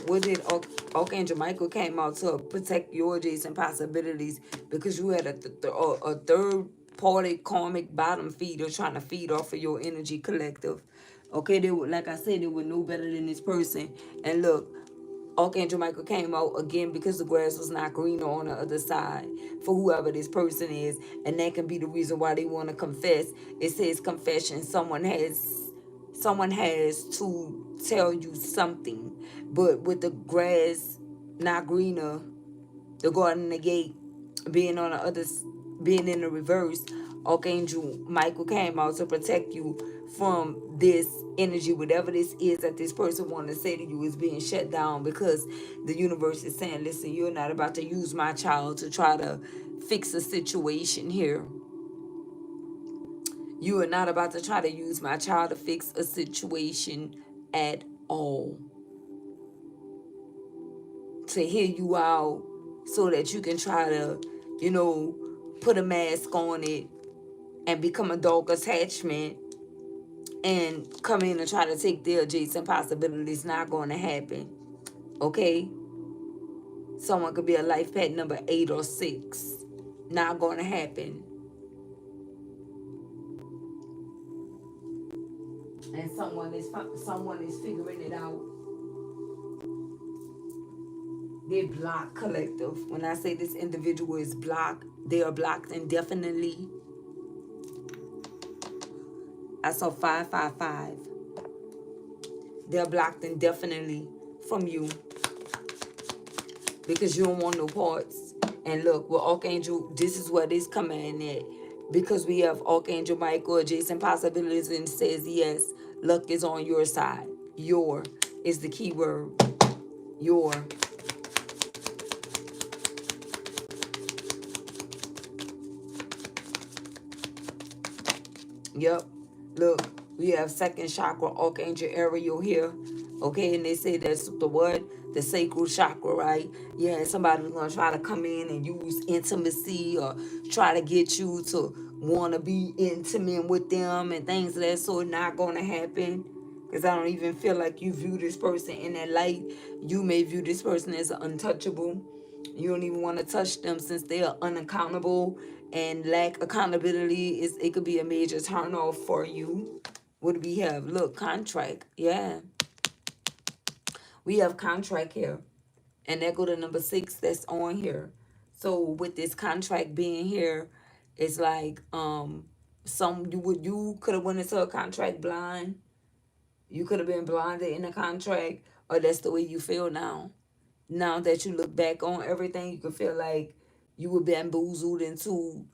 What did Archangel Michael came out to protect your adjacent possibilities because you had a third party karmic bottom feeder trying to feed off of your energy, collective. Okay, they were, like I said, they were no better than this person. And look, Archangel Michael came out again because the grass was not greener on the other side for whoever this person is. And that can be the reason why they want to confess. It says confession. Someone has to tell you something. But with the grass not greener. The garden, the gate, being on the other, being in the reverse. Archangel Michael came out to protect you from this energy, whatever this is that this person want to say to you is being shut down, because the universe is saying, listen, you're not about to use my child to try to fix a situation here. You are not about to try to use my child to fix a situation at all. To hear you out so that you can try to, put a mask on it and become a dog attachment and come in and try to take their adjacent possibilities. Not going to happen. Okay? Someone could be a life pet number 8 or 6. Not going to happen. And someone is figuring it out. They're blocked, collective. When I say this individual is blocked, they are blocked indefinitely. I saw 555. They're blocked indefinitely from you because you don't want no parts. And look, with Archangel, this is what is coming in at. Because we have Archangel Michael, adjacent possibilities, and says, yes, luck is on your side. Your is the key word. Your. Yep. Look, we have second chakra, Archangel Ariel here. Okay, and they say that's the what? The sacral chakra, right? Yeah, somebody's going to try to come in and use intimacy or try to get you to want to be intimate with them and things of that sort. Not going to happen. Because I don't even feel like you view this person in that light. You may view this person as untouchable. You don't even want to touch them since they are unaccountable and lack accountability. It could be a major turn off for you. What do we have? Look, contract. Yeah. We have contract here. And that go to number 6 that's on here. So with this contract being here, it's like you could have went into a contract blind. You could have been blinded in a contract, or that's the way you feel now. Now that you look back on everything, you can feel like you were bamboozled into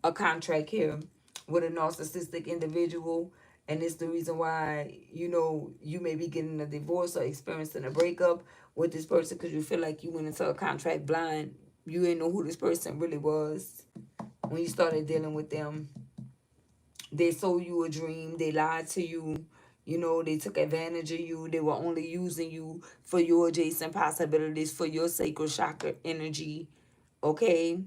a contract here with a narcissistic individual. And it's the reason why, you may be getting a divorce or experiencing a breakup with this person, because you feel like you went into a contract blind. You didn't know who this person really was when you started dealing with them. They sold you a dream. They lied to you. They took advantage of you. They were only using you for your adjacent possibilities, for your sacral chakra energy, okay?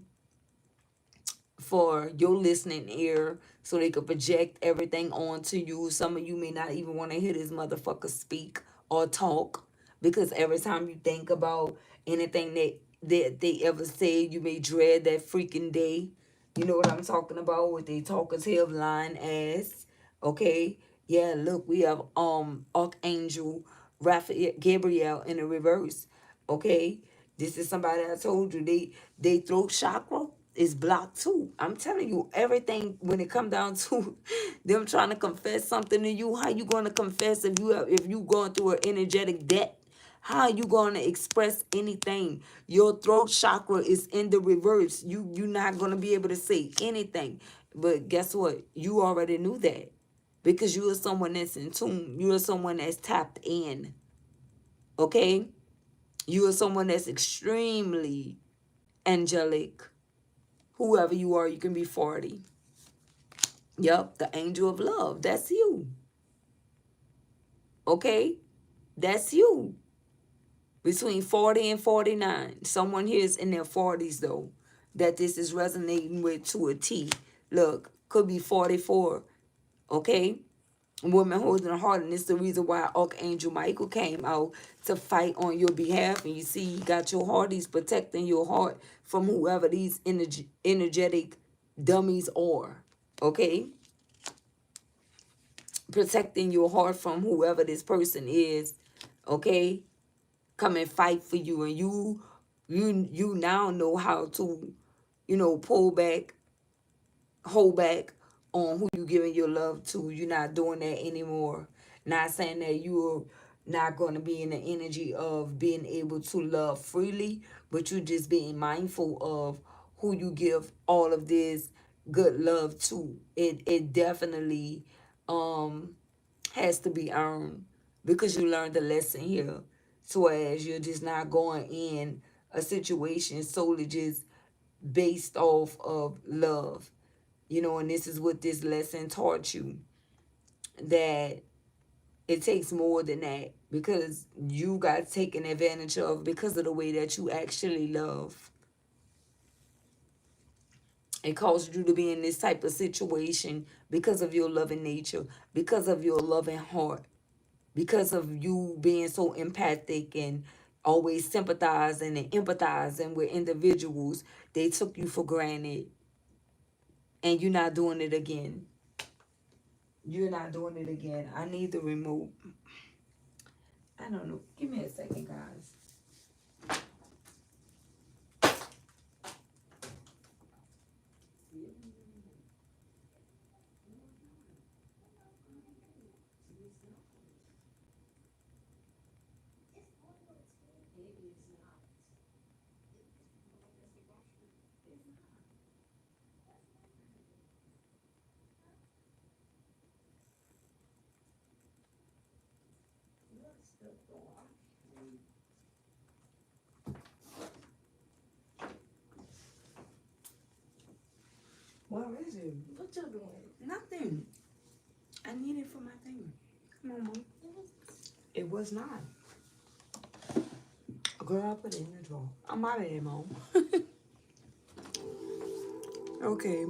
For your listening ear, so they could project everything onto you. Some of you may not even want to hear this motherfucker speak or talk, because every time you think about anything that they ever said, you may dread that freaking day. You know what I'm talking about? With they talkative lying ass. Okay? Yeah, look, we have Archangel Raphael Gabriel in the reverse. Okay? This is somebody I told you they throat chakra is blocked too. I'm telling you, everything when it come down to them trying to confess something to you, how you gonna confess if you going through an energetic debt? How are you going to express anything? Your throat chakra is in the reverse. You're not going to be able to say anything. But guess what? You already knew that, because you are someone that's in tune. You are someone that's tapped in. Okay? You are someone that's extremely angelic. Whoever you are, you can be 40. Yep, the angel of love. That's you. Okay? That's you. Between 40 and 49. Someone here is in their 40s, though, that this is resonating with to a T. Look, could be 44, okay? Woman holding a heart, and it's the reason why Archangel Michael came out to fight on your behalf. And you see, he got your heart. He's protecting your heart from whoever these energetic dummies are, okay? Protecting your heart from whoever this person is, okay? Come and fight for you, and you now know how to, pull back, hold back on who you giving your love to. You're not doing that anymore. Not saying that not going to be in the energy of being able to love freely, but you just being mindful of who you give all of this good love to. It definitely um has to be earned, because you learned the lesson here. So as you're just not going in a situation solely just based off of love, and this is what this lesson taught you, that it takes more than that, because you got taken advantage of because of the way that you actually love. It caused you to be in this type of situation because of your loving nature, because of your loving heart, because of you being so empathic and always sympathizing and empathizing with individuals. They took you for granted, and you're not doing it again. You're not doing it again. I need the remote. I don't know. Give me a second, guys. Where is it? What you doing? Nothing. I need it for my thing. Come on, Mom. It was not. Girl, I put it in the drawer. I'm out of there, Mom. Okay.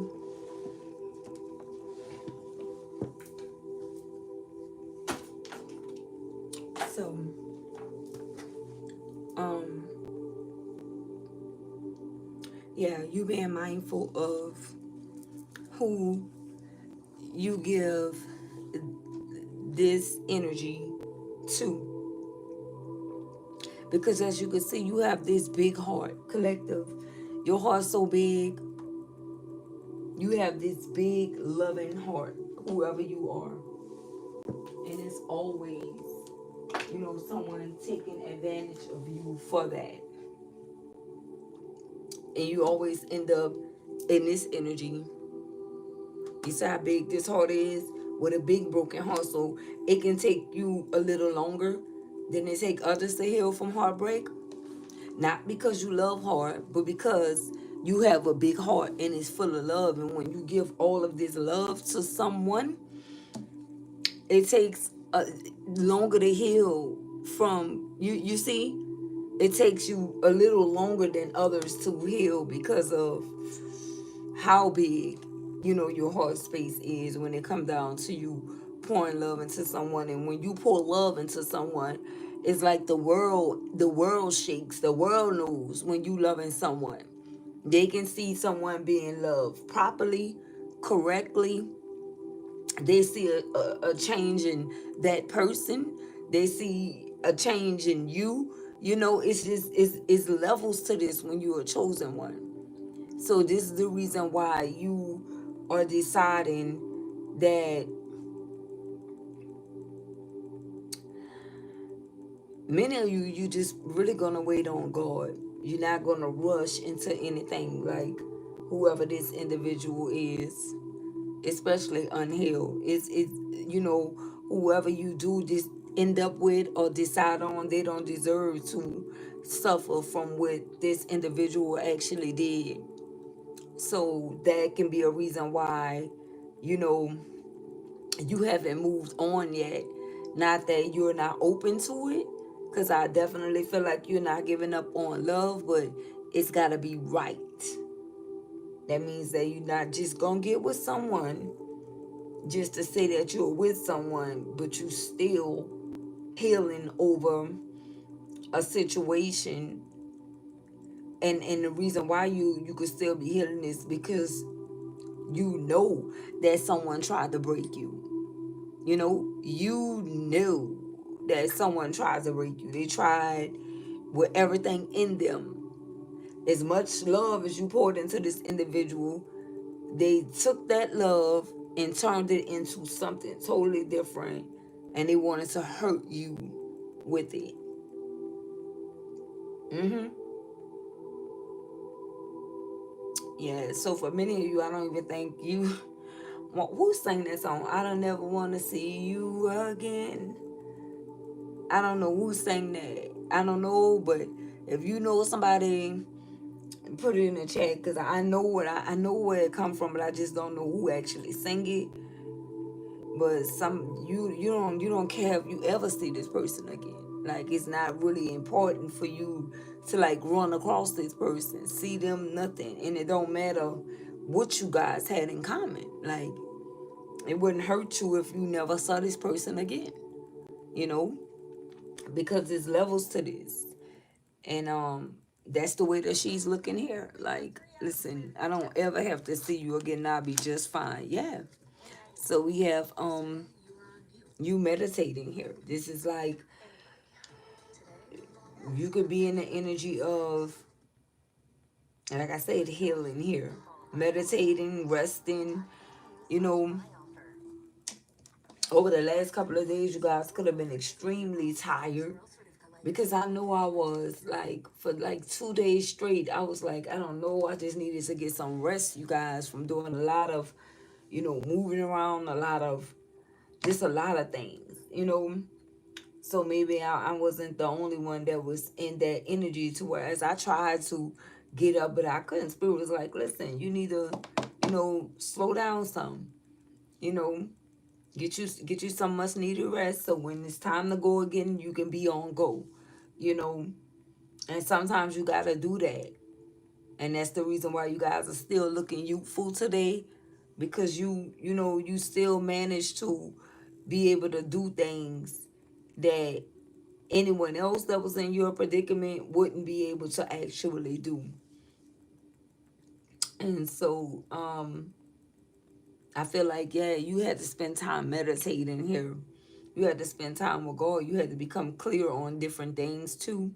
So, um, yeah, you being mindful of who you give this energy to. Because as you can see, you have this big heart, collective. Your heart's so big. You have this big, loving heart, whoever you are. And it's always, someone taking advantage of you for that. And you always end up in this energy. You see how big this heart is? With a big broken heart. So it can take you a little longer than it take others to heal from heartbreak. Not because you love hard, but because you have a big heart and it's full of love. And when you give all of this love to someone, it takes longer to heal from you. You see, it takes you a little longer than others to heal because of how big your heart space is when it comes down to you pouring love into someone. And when you pour love into someone, it's like the world shakes. The world knows when you loving someone. They can see someone being loved properly, correctly. They see a change in that person. They see a change in you. It's just it's levels to this when you're a chosen one. So this is the reason why you are deciding that many of you just really gonna wait on God. You're not gonna rush into anything, like whoever this individual is, especially unhealed. It's whoever you do just end up with or decide on, they don't deserve to suffer from what this individual actually did. So that can be a reason why, you know, you haven't moved on yet. Not that you're not open to it, because I definitely feel like you're not giving up on love, but it's got to be right. That means that you're not just going to get with someone just to say that you're with someone, but you still healing over a situation. And the reason why you could still be healing is because you know that someone tried to break you. You knew that someone tried to break you. They tried with everything in them. As much love as you poured into this individual, they took that love and turned it into something totally different. And they wanted to hurt you. with it. Mm-hmm. Yeah, so for many of you, I don't even think you who sang that song? I don't ever want to see you again. I don't know who sang that. I don't know, but if you know somebody, put it in the chat, because I know I know where it come from, but I just don't know who actually sang it. But you don't care if you ever see this person again. Like, it's not really important for you to like run across this person, see them, nothing, and it don't matter what you guys had in common. Like, it wouldn't hurt you if you never saw this person again, you know, because there's levels to this. And that's the way that she's looking here. Like, listen, I don't ever have to see you again. I'll be just fine. Yeah. So we have you meditating here. This is like, you could be in the energy of, like I said, healing here. Meditating, resting, you know, over the last couple of days, you guys could have been extremely tired, because I know I was, like, for like 2 days straight. I was like, I don't know, I just needed to get some rest, you guys, from doing a lot of, moving around, just a lot of things, So maybe I wasn't the only one that was in that energy, to where as I tried to get up, but I couldn't. Spirit was like, listen, you need to, slow down some, you know, get you some much needed rest. So when it's time to go again, you can be on go, you know. And sometimes you gotta do that. And that's the reason why you guys are still looking youthful today, because you still manage to be able to do things that anyone else that was in your predicament wouldn't be able to actually do. And so I feel like, yeah, you had to spend time meditating here. You had to spend time with God. You had to become clear on different things too.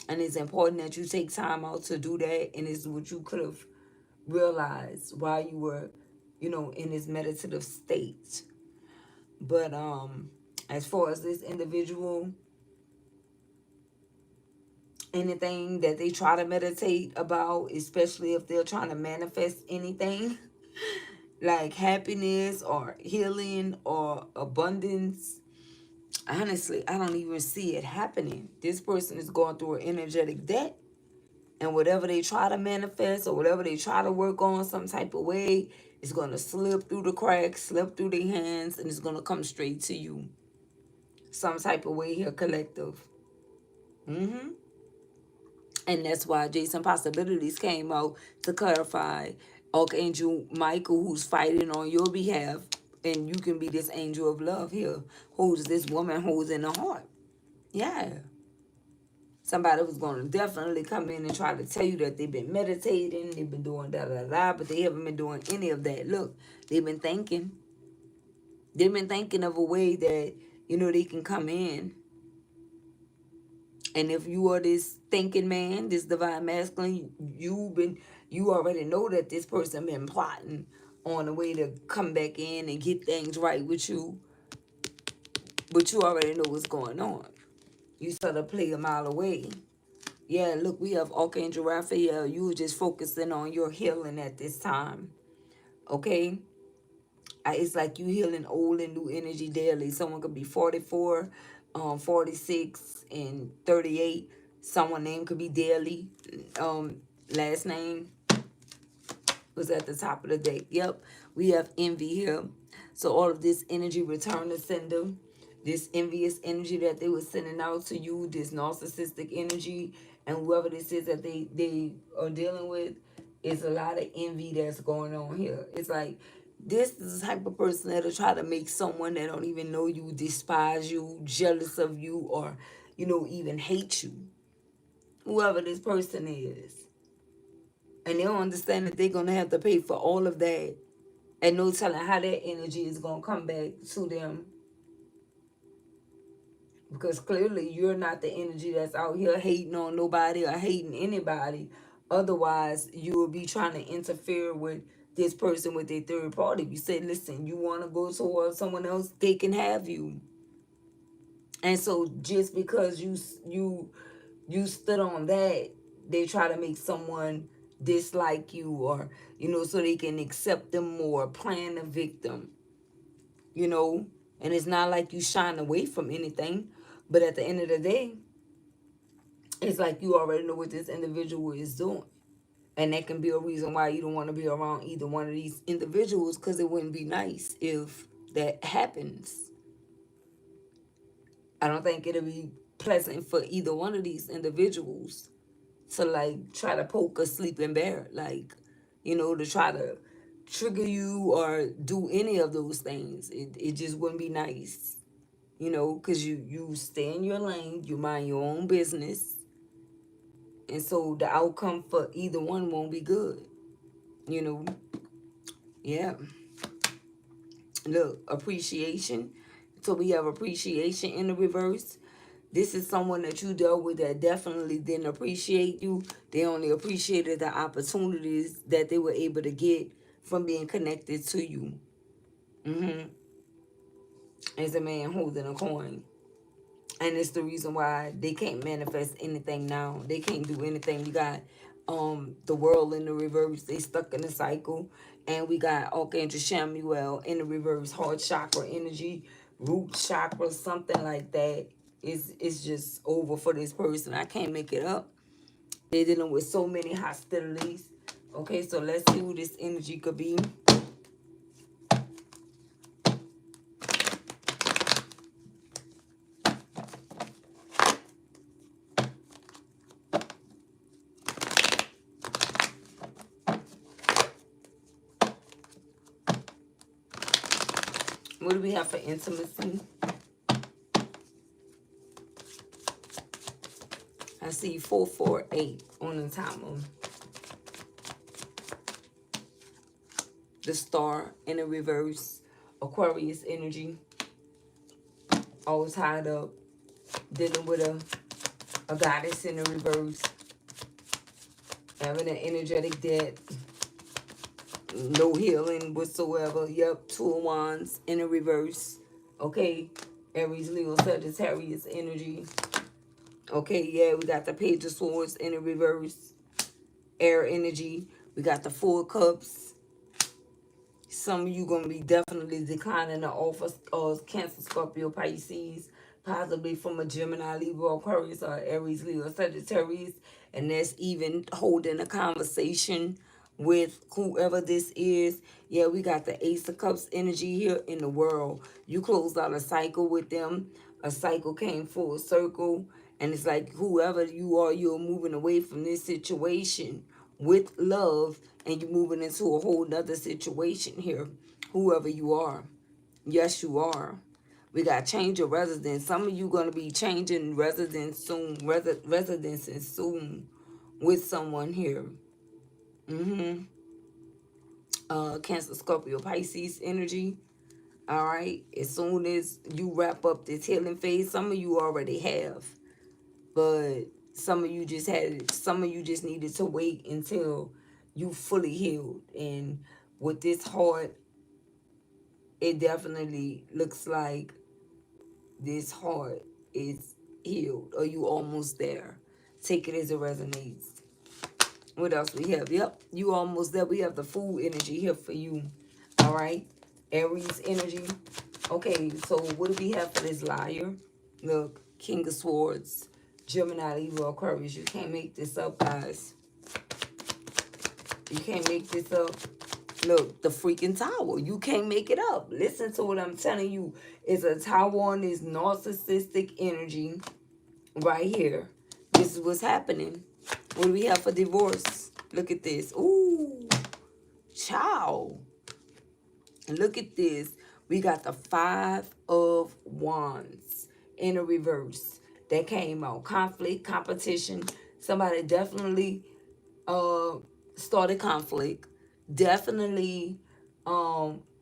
And it's important that you take time out to do that. And it's what you could have realized while you were, in this meditative state. But as far as this individual, anything that they try to meditate about, especially if they're trying to manifest anything like happiness or healing or abundance, honestly, I don't even see it happening. This person is going through an energetic debt, and whatever they try to manifest or whatever they try to work on some type of way, it's going to slip through the cracks, slip through their hands, and it's going to come straight to you some type of way here, collective. Mm-hmm. And that's why Jason Possibilities came out to clarify Archangel Michael, who's fighting on your behalf, and you can be this angel of love here, who's this woman who's in the heart. Yeah. Somebody was going to definitely come in and try to tell you that they've been meditating, they've been doing da da da, but they haven't been doing any of that. Look, they've been thinking. They've been thinking of a way that, they can come in. And if you are this thinking man, this divine masculine, you already know that this person been plotting on a way to come back in and get things right with you. But you already know what's going on. You sort of play a mile away. Yeah, look, we have Archangel Raphael. You were just focusing on your healing at this time. Okay? It's like you healing old and new energy daily. Someone could be 44, 46, and 38. Someone name could be daily. Last name was at the top of the deck. Yep, we have envy here. So all of this energy return to sender. This envious energy that they were sending out to you, this narcissistic energy, and whoever this is that they are dealing with, is a lot of envy that's going on here. It's like, this is the type of person that'll try to make someone that don't even know you despise you, jealous of you, or, even hate you. Whoever this person is. And they don't understand that they're going to have to pay for all of that. And no telling how that energy is going to come back to them. Because clearly you're not the energy that's out here hating on nobody or hating anybody. Otherwise, you will be trying to interfere with this person with their third party. If you say, listen, you want to go towards someone else, they can have you. And so just because you stood on that, they try to make someone dislike you, or so they can accept them more, playing the victim, you know. And it's not like you shine away from anything, but at the end of the day, it's like you already know what this individual is doing. And that can be a reason why you don't want to be around either one of these individuals, because it wouldn't be nice if that happens. I don't think it'll be pleasant for either one of these individuals to like try to poke a sleeping bear, like, to try to trigger you or do any of those things. It just wouldn't be nice, because you stay in your lane, you mind your own business, and so the outcome for either one won't be good, you know. Yeah. Look, appreciation. So we have appreciation in the reverse. This is someone that you dealt with that definitely didn't appreciate you. They only appreciated the opportunities that they were able to get from being connected to you. As a man holding a coin. And it's the reason why they can't manifest anything now. They can't do anything. We got the world in the reverse. They stuck in a cycle. And we got Archangel Michael in the reverse. Heart chakra energy, root chakra, something like that. It's just over for this person. I can't make it up. They're dealing with so many hostilities. Okay, so let's see who this energy could be. What do we have for intimacy? I see 448 on the timer. The star in the reverse. Aquarius energy. All tied up. Dealing with a goddess in the reverse. Having an energetic death. No healing whatsoever. Yep, 2 of Wands in the reverse. Okay. Aries, Leo, Sagittarius energy. Okay, yeah, we got the Page of Swords in the reverse. Air energy. We got the 4 Cups. Some of you going to be definitely declining the offer of Cancer, Scorpio, Pisces. Possibly from a Gemini, Libra, Aquarius, or Aries, Leo, Sagittarius. And that's even holding a conversation with whoever this is. Yeah, we got the Ace of Cups energy here in the world. You closed out a cycle with them. A cycle came full circle. And it's like whoever you are, you're moving away from this situation with love. And you're moving into a whole nother situation here. Whoever you are. Yes, you are. We got change of residence. Some of you going to be changing residence soon. Residences soon with someone here. Cancer, Scorpio, Pisces energy. All right. As soon as you wrap up this healing phase, some of you already have, but some of you just needed to wait until you fully healed. And with this heart, it definitely looks like this heart is healed, or you almost there. Take it as it resonates. What else we have? Yep, you almost there. We have the Fool energy here for you. All right. Aries energy. Okay, so what do we have for this liar? Look, King of Swords, Gemini, Libra, Aquarius. You can't make this up, guys. You can't make this up. Look, the freaking tower. You can't make it up. Listen to what I'm telling you. It's a tower on this narcissistic energy right here. This is what's happening. What do we have for divorce? Look at this. Ooh, child. And look at this. We got the 5 of Wands in a reverse. That came out. Conflict, competition. Somebody definitely started conflict. Definitely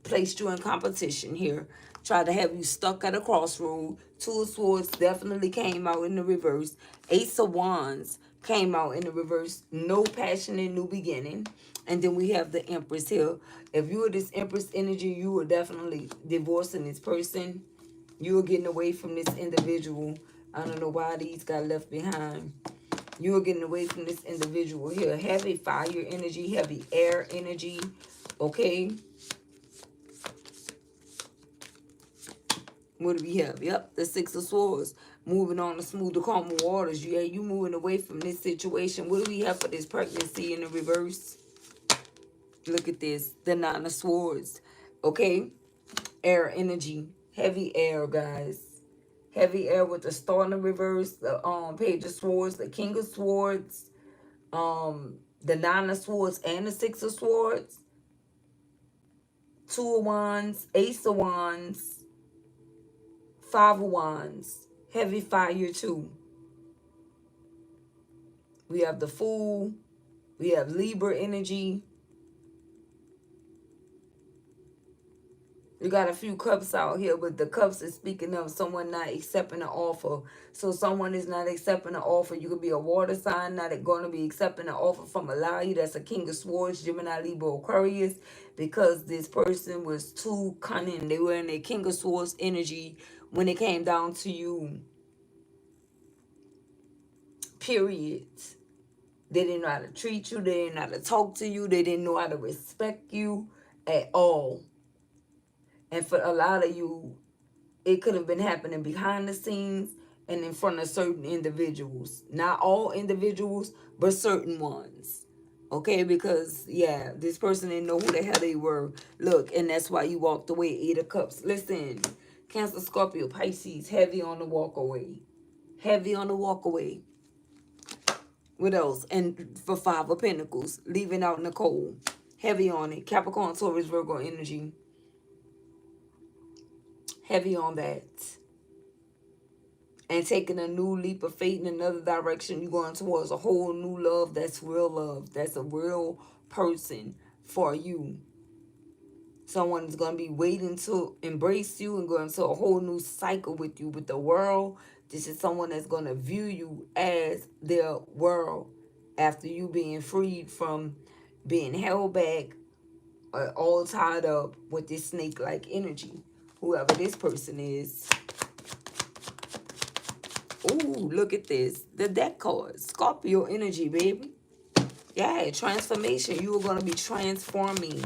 placed you in competition here. Tried to have you stuck at a crossroad. 2 of Swords definitely came out in the reverse. Ace of Wands came out in the reverse. No passionate new beginning. And then we have the Empress here. If you were this Empress energy, you were definitely divorcing this person. You are getting away from this individual. I don't know why these got left behind. You are getting away from this individual here. Heavy fire energy, heavy air energy. Okay. What do we have? Yep, the Six of Swords. Moving on to smoother, calmer waters. Yeah, you moving away from this situation. What do we have for this pregnancy in the reverse? Look at this. The Nine of Swords. Okay. Air energy. Heavy air, guys. Heavy air with the Star in the reverse. The Page of Swords. The King of Swords. The Nine of Swords and the Six of Swords. Two of Wands. Ace of Wands. Five of Wands. Heavy fire too. We have the Fool. We have Libra energy. We got a few cups out here, but the cups is speaking of someone not accepting an offer. So someone is not accepting an offer. You could be a water sign, not going to be accepting an offer from a liar. That's a King of Swords, Gemini, Libra, Aquarius, because this person was too cunning. They were in their King of Swords energy when it came down to you. Period. They didn't know how to treat you. They didn't know how to talk to you. They didn't know how to respect you at all. And for a lot of you, it could have been happening behind the scenes and in front of certain individuals. Not all individuals, but certain ones. Okay, because, yeah, this person didn't know who the hell they were. Look, and that's why you walked away. Eight of Cups. Listen, Cancer, Scorpio, Pisces, heavy on the walk away. Heavy on the walk away. What else? And for Five of Pentacles, leaving out Nicole. Heavy on it. Capricorn, Taurus, Virgo energy. Heavy on that. And taking a new leap of faith in another direction. You're going towards a whole new love. That's real love. That's a real person for you. Someone is going to be waiting to embrace you and go into a whole new cycle with you, with the world. This is someone that's going to view you as their world after you being freed from being held back or all tied up with this snake-like energy. Whoever this person is. Ooh, look at this. The deck card. Scorpio energy, baby. Yeah, transformation. You are going to be transforming.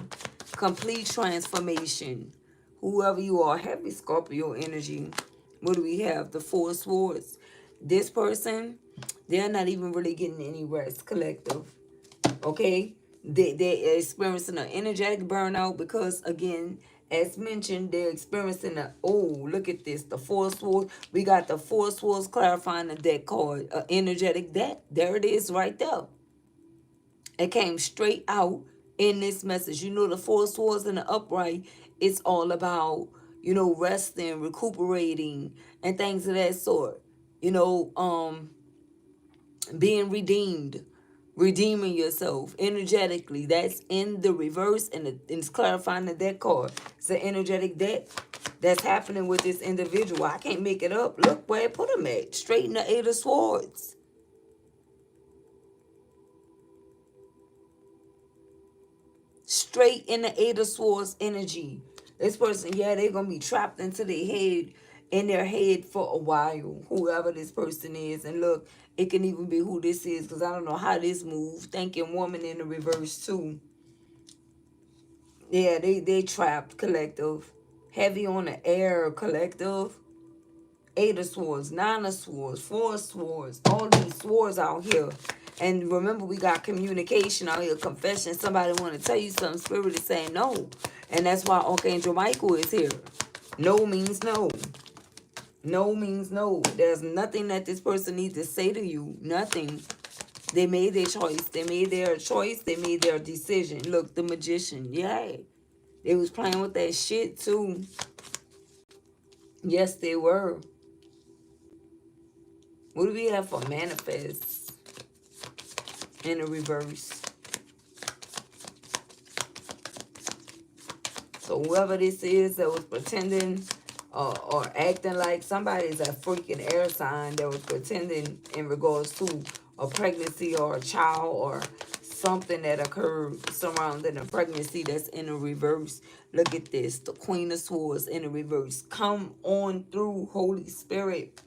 Complete transformation. Whoever you are, heavy Scorpio energy. What do we have? The Four of Swords. This person, they're not even really getting any rest, collective. Okay? They're experiencing an energetic burnout because, again, as mentioned, they're experiencing a, oh, look at this, the Four of Swords. We got the Four of Swords clarifying the deck card, energetic deck. There it is right there. It came straight out in this message. You know, the Four of Swords in the upright, it's all about, you know, resting, recuperating, and things of that sort. You know, being redeemed. Redeeming yourself energetically. That's in the reverse, and it's clarifying the deck card. It's an energetic deck that's happening with this individual. I can't make it up. Look where I put him at. Straight in the Eight of Swords. Straight in the Eight of Swords energy. This person, yeah, they're going to be trapped into their head, in their head for a while. Whoever this person is. And look, it can even be who this is, because I don't know how this moves. Thinking woman in the reverse too. Yeah, they trapped, collective. Heavy on the air, collective. Eight of Swords, Nine of Swords, Four of Swords. All these swords out here. And remember, we got communication out here, confession. Somebody want to tell you something. Spirit is saying no. And that's why Archangel Michael is here. No means no. No means no. There's nothing that this person needs to say to you. Nothing. They made their choice. They made their choice. They made their decision. Look, the Magician. Yeah. They was playing with that shit too. Yes, they were. What do we have for manifest in the reverse? So whoever this is that was pretending or acting like somebody's a freaking air sign that was pretending in regards to a pregnancy or a child or something that occurred surrounding a pregnancy that's in a reverse. Look at this. The Queen of Swords in a reverse. Come on through, Holy Spirit.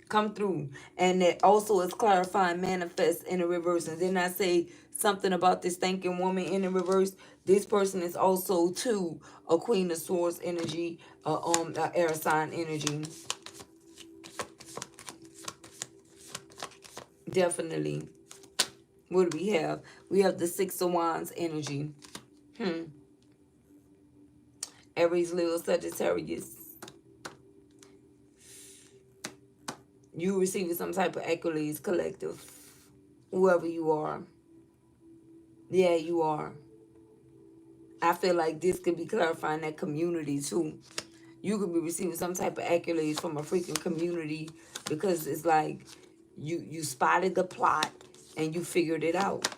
Come through. And it also is clarifying manifest in a reverse. And then I say something about this thanking woman in the reverse. This person is also too a Queen of Swords energy, air sign energy. Definitely. What do we have? We have the Six of Wands energy. Aries, Leo, Sagittarius. You receiving some type of accolades, collective. Whoever you are. Yeah, you are. I feel like this could be clarifying that community too. You could be receiving some type of accolades from a freaking community because it's like you spotted the plot and you figured it out.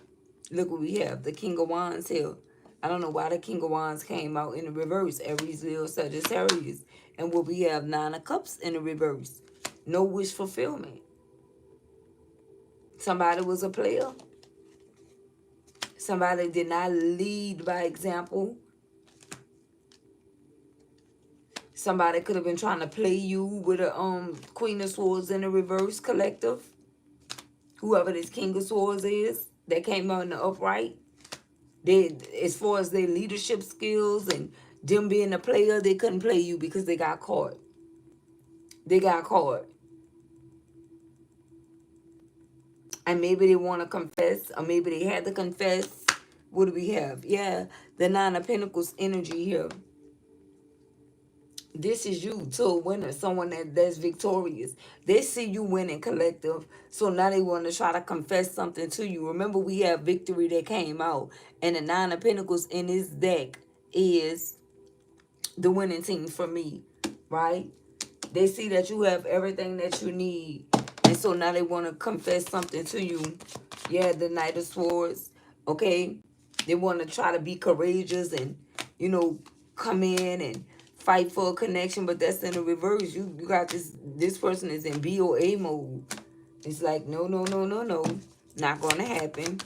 Look what we have. The King of Wands here. I don't know why the King of Wands came out in the reverse. Aries, Leo, Sagittarius. And what we have, Nine of Cups in the reverse. No wish fulfillment. Somebody was a player. Somebody did not lead by example. Somebody could have been trying to play you with a Queen of Swords in the reverse, collective. Whoever this King of Swords is that came out in the upright. They, as far as their leadership skills and them being a player, they couldn't play you because they got caught. They got caught. And maybe they want to confess, or maybe they had to confess. What do we have? Yeah, the Nine of Pentacles energy here. This is you to a winner, someone that's victorious. They see you winning, collective. So now they want to try to confess something to you. Remember, we have victory that came out. And the Nine of Pentacles in this deck is the winning team for me, right? They see that you have everything that you need. And so now they want to confess something to you. Yeah, the Knight of Swords, okay? They want to try to be courageous and, you know, come in and fight for a connection, but that's in the reverse. You got this person is in BOA mode. It's like, no, no, no, no, no. Not going to happen.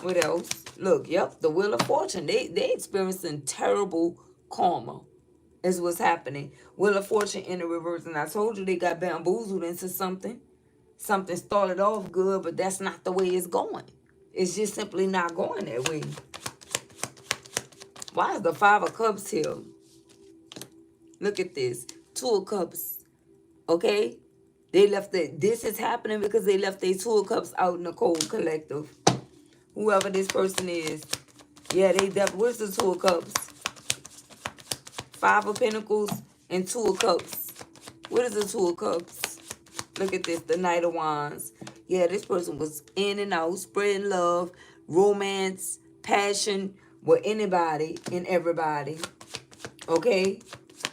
What else? Look, yep, the Wheel of Fortune. They experiencing terrible karma is what's happening. Wheel of Fortune in the reverse. And I told you they got bamboozled into something. Something started off good, but that's not the way it's going. It's just simply not going that way. Why is the Five of Cups here? Look at this. Two of Cups. Okay? They left it. This is happening because they left their Two of Cups out in the cold, collective. Whoever this person is. Yeah, they left. Where's the Two of Cups? Five of Pentacles and Two of Cups. What is the Two of Cups? Look at this. The Knight of Wands. Yeah, this person was in and out, spreading love, romance, passion with anybody and everybody. Okay?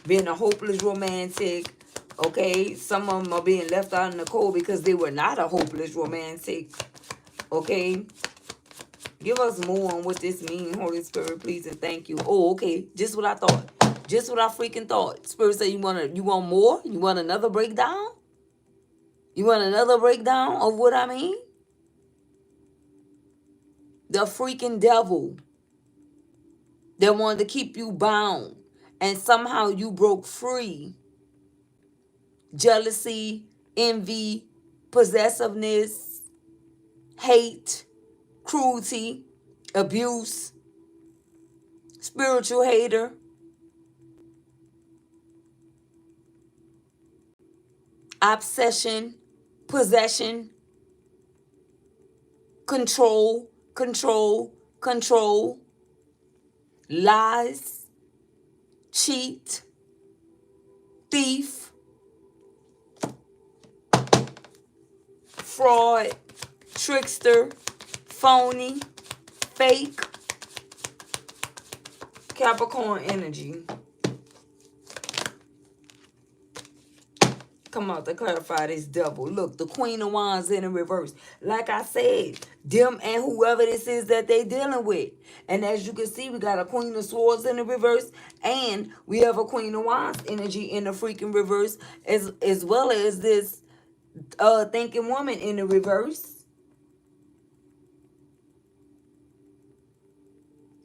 Being a hopeless romantic. Okay? Some of them are being left out in the cold because they were not a hopeless romantic. Okay? Give us more on what this means, Holy Spirit, please, and thank you. Oh, okay. Just what I thought. Just what I freaking thought. Spirit said you want more? You want another breakdown? You want another breakdown of what I mean? The freaking devil that wanted to keep you bound. And somehow you broke free. Jealousy, envy, possessiveness, hate, cruelty, abuse, spiritual hater, obsession, possession, control, control, control, lies, cheat, thief, fraud, trickster, phony, fake, Capricorn energy. Come out to clarify this devil. Look, the Queen of Wands in the reverse. Like I said, them and whoever this is that they dealing with. And as you can see, we got a Queen of Swords in the reverse. And we have a Queen of Wands energy in the freaking reverse. As well as this thinking woman in the reverse.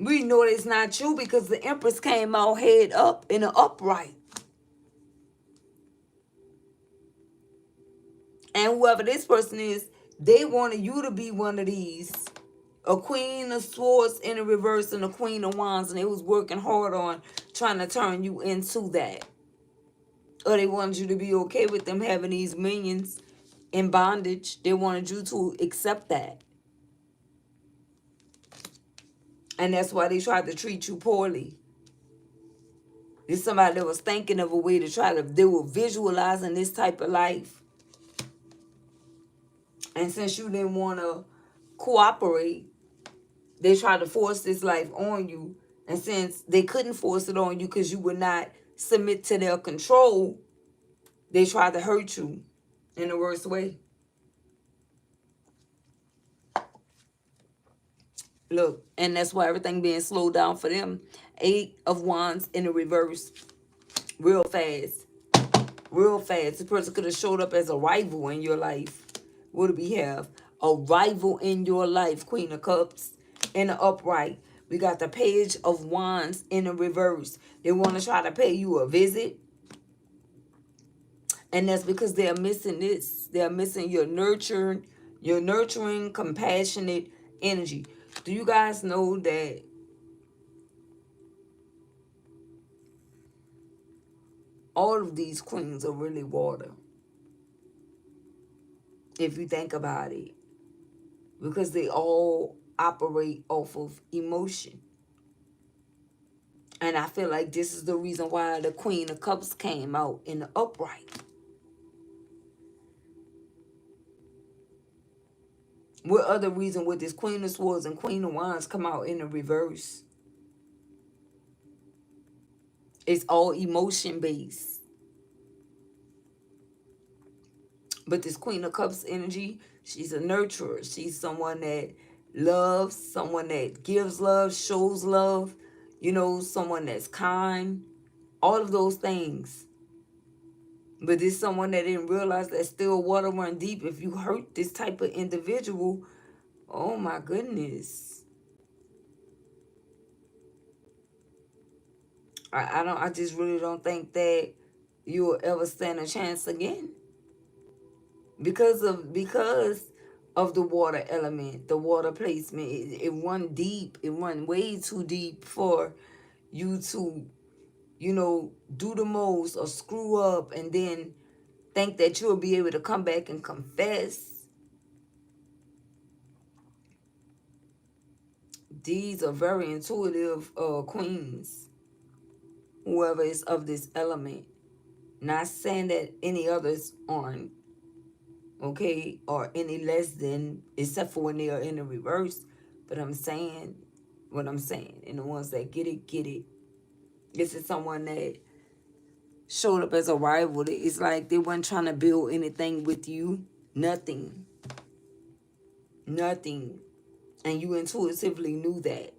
We know it's not you because the Empress came out head up in an upright. And whoever this person is, they wanted you to be one of these. A Queen of Swords in the reverse and a Queen of Wands. And they was working hard on trying to turn you into that. Or they wanted you to be okay with them having these minions in bondage. They wanted you to accept that. And that's why they tried to treat you poorly. It's somebody that was thinking of a way to try to, they were visualizing this type of life. And since you didn't want to cooperate, they tried to force this life on you. And since they couldn't force it on you because you would not submit to their control, they tried to hurt you in the worst way. Look, and that's why everything being slowed down for them. 8 of Wands in the reverse. Real fast. Real fast. This person could have showed up as a rival in your life. What do we have? A rival in your life. Queen of Cups in the upright. We got the Page of Wands in the reverse. They want to try to pay you a visit. And that's because they're missing this. They're missing your nurturing, compassionate energy. Do you guys know that all of these queens are really water? If you think about it. Because they all operate off of emotion. And I feel like this is the reason why the Queen of Cups came out in the upright. What other reason would this Queen of Swords and Queen of Wands come out in the reverse? It's all emotion based. But this Queen of Cups energy, she's a nurturer. She's someone that loves, someone that gives love, shows love, you know, someone that's kind, all of those things. But there's someone that didn't realize that still water run deep. If you hurt this type of individual, oh my goodness. I just really don't think that you'll ever stand a chance again. Because of the water element, the water placement. It run deep. It run way too deep for you to, you know, do the most or screw up and then think that you'll be able to come back and confess. These are very intuitive queens. Whoever is of this element. Not saying that any others aren't. Okay? Or any less than, except for when they are in the reverse. But I'm saying what I'm saying. And the ones that get it, get it. This is someone that showed up as a rival. It's like they weren't trying to build anything with you. Nothing. Nothing. And you intuitively knew that.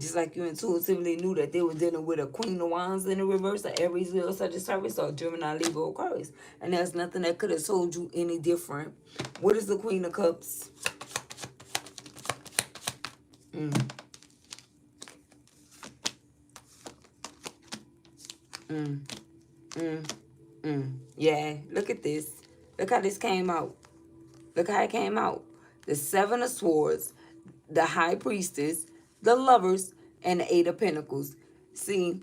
Just like you intuitively knew that they were dealing with a Queen of Wands in the reverse, or Aries, Leo, Sagittarius, or Gemini, Libra, Aquarius. And there's nothing that could have told you any different. What is the Queen of Cups? Yeah, look at this. Look how this came out. Look how it came out. The 7 of Swords, the High Priestess, the Lovers, and the 8 of Pentacles. See,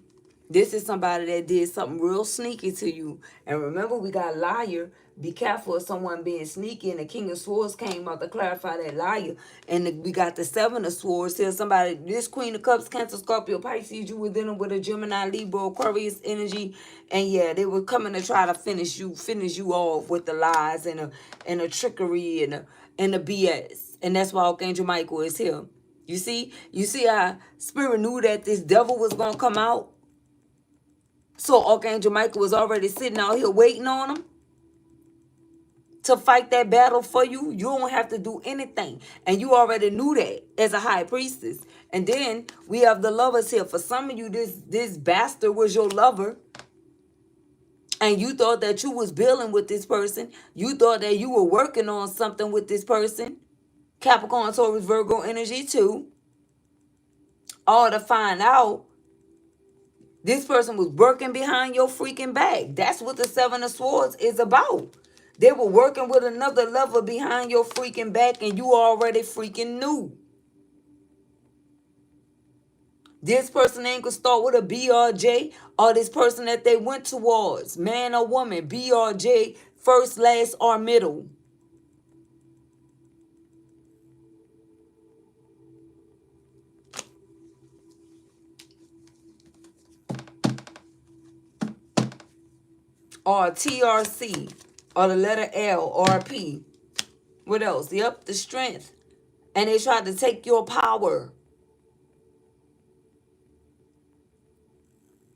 this is somebody that did something real sneaky to you. And remember, we got liar. Be careful of someone being sneaky. And the King of Swords came out to clarify that liar. And we got the 7 of Swords here. Somebody, this Queen of Cups, Cancer, Scorpio, Pisces, you were dealing with a Gemini, Libra, Aquarius energy. And yeah, they were coming to try to finish you off with the lies and the trickery and the BS. And that's why Archangel Michael is here. You see how Spirit knew that this devil was going to come out? So Archangel Michael was already sitting out here waiting on him to fight that battle for you. You don't have to do anything. And you already knew that as a high priestess. And then we have the Lovers here. For some of you, this bastard was your lover. And you thought that you was building with this person. You thought that you were working on something with this person. Capricorn, Taurus, Virgo energy too. All to find out this person was working behind your freaking back. That's what the Seven of Swords is about. They were working with another lover behind your freaking back, and you already freaking knew. This person ain't gonna start with a BRJ, or this person that they went towards, man or woman, BRJ, first, last, or middle. Or TRC, or the letter L, or P. What else? Yep, the strength. And they tried to take your power.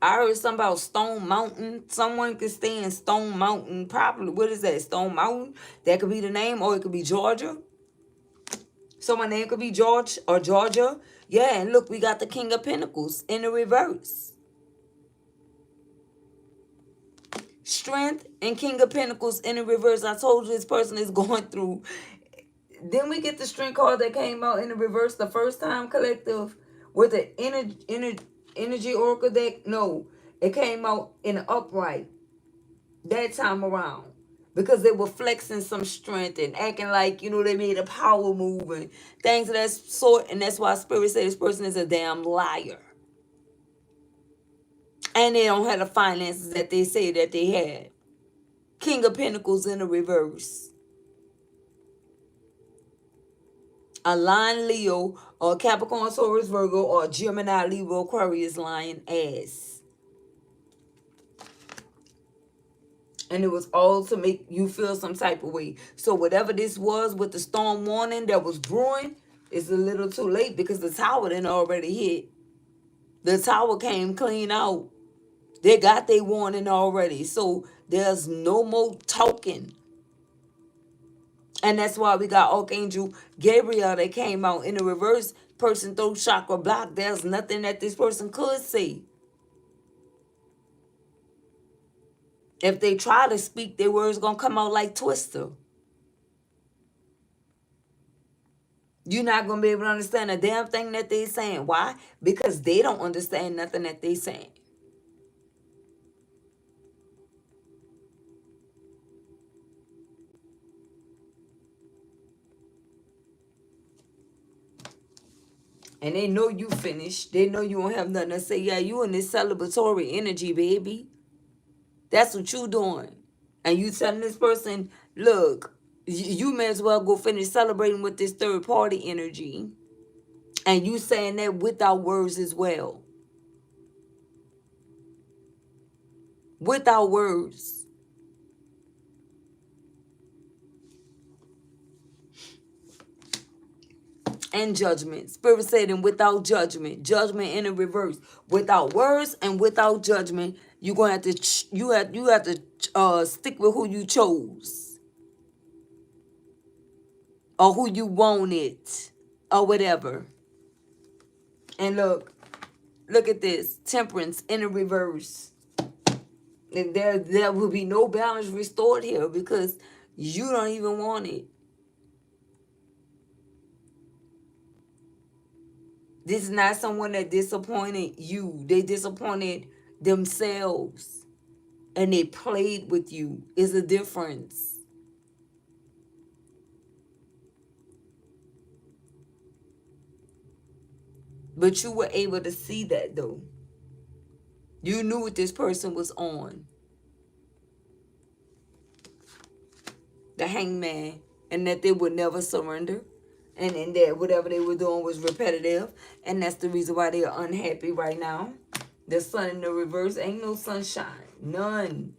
I heard something about Stone Mountain. Someone could stay in Stone Mountain. Probably, what is that? Stone Mountain? That could be the name, or it could be Georgia. Someone's name could be George or Georgia. Yeah, and look, we got the King of Pentacles in the reverse. Strength and King of Pentacles in the reverse. I told you this person is going through. Then we get the Strength card that came out in the reverse the first time, collective, with the energy oracle deck. No, it came out in the upright that time around. Because they were flexing some strength and acting like, you know, they made a power move and things of that sort. And that's why Spirit said this person is a damn liar. And they don't have the finances that they say that they had. King of Pentacles in the reverse. A Lion, Leo, or Capricorn, Taurus, Virgo, or Gemini, Libra, Aquarius, Lion, Ass. And it was all to make you feel some type of way. So whatever this was with the storm warning that was brewing, it's a little too late because the tower didn't already hit. The tower came clean out. They got their warning already. So there's no more talking. And that's why we got Archangel Gabriel that came out in the reverse. Person throat chakra block. There's nothing that this person could say. If they try to speak, their words going to come out like Twister. You're not going to be able to understand a damn thing that they're saying. Why? Because they don't understand nothing that they're saying. And they know you finished. They know you don't have nothing to say. Yeah, you in this celebratory energy, baby. That's what you doing. And you telling this person, look, you may as well go finish celebrating with this third party energy. And you saying that without words as well. Without words. And judgment. Spirit said, and without judgment. Judgment in the reverse. Without words and without judgment, you're gonna have to you have to stick with who you chose. Or who you wanted. Or whatever. And look at this. Temperance in the reverse. And there will be no balance restored here because you don't even want it. This is not someone that disappointed you. They disappointed themselves. And they played with you. It's a difference. But you were able to see that though. You knew what this person was on. The Hangman. And that they would never surrender. And that whatever they were doing was repetitive. And that's the reason why they are unhappy right now. The sun in the reverse. Ain't no sunshine. None.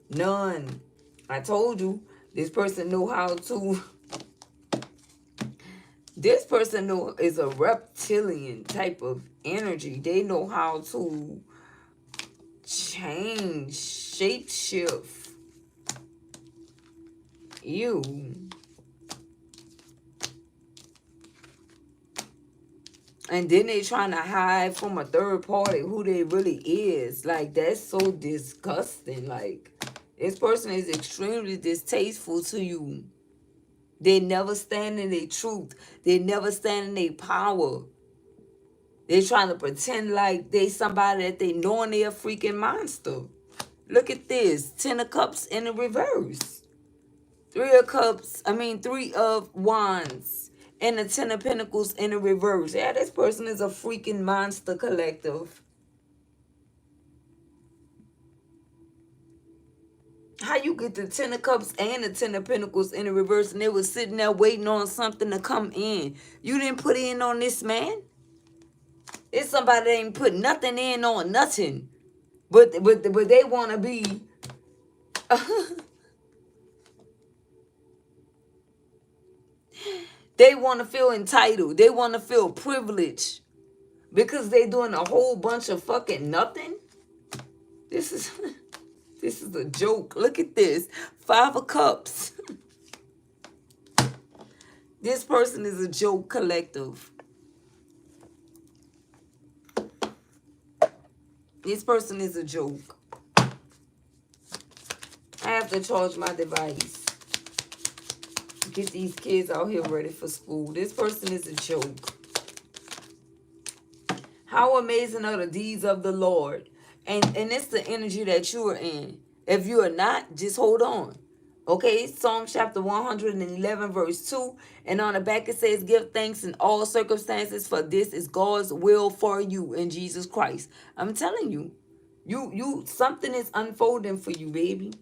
None. I told you. This person know how to... This person know is a reptilian type of energy. They know how to change, shape shift you. And then they trying to hide from a third party who they really is. Like, that's so disgusting. Like, this person is extremely distasteful to you. They never stand in their truth. They never stand in their power. They trying to pretend like they somebody that they knowing they a freaking monster. Look at this. 10 of Cups in the reverse. 3 of Wands. And the 10 of Pentacles in the reverse. Yeah, this person is a freaking monster collective. How you get the 10 of Cups and the 10 of Pentacles in the reverse and they was sitting there waiting on something to come in? You didn't put in on this man? It's somebody that ain't put nothing in on nothing. But they want to be... They want to feel entitled. They want to feel privileged. Because they doing a whole bunch of fucking nothing. This is... This is a joke. Look at this. 5 of Cups. This person is a joke collective. This person is a joke. I have to charge my device. Get these kids out here ready for school. This person is a joke. How amazing are the deeds of the Lord. And it's the energy that you are in. If you are not, just hold on. Okay, Psalm chapter 111 verse 2. And on the back it says, give thanks in all circumstances, for this is God's will for you in Jesus Christ. I'm telling you, you something is unfolding for you, baby.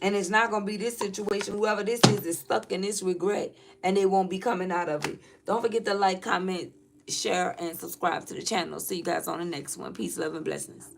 And it's not going to be this situation. Whoever this is stuck in this regret. And they won't be coming out of it. Don't forget to like, comment, share, and subscribe to the channel. See you guys on the next one. Peace, love, and blessings.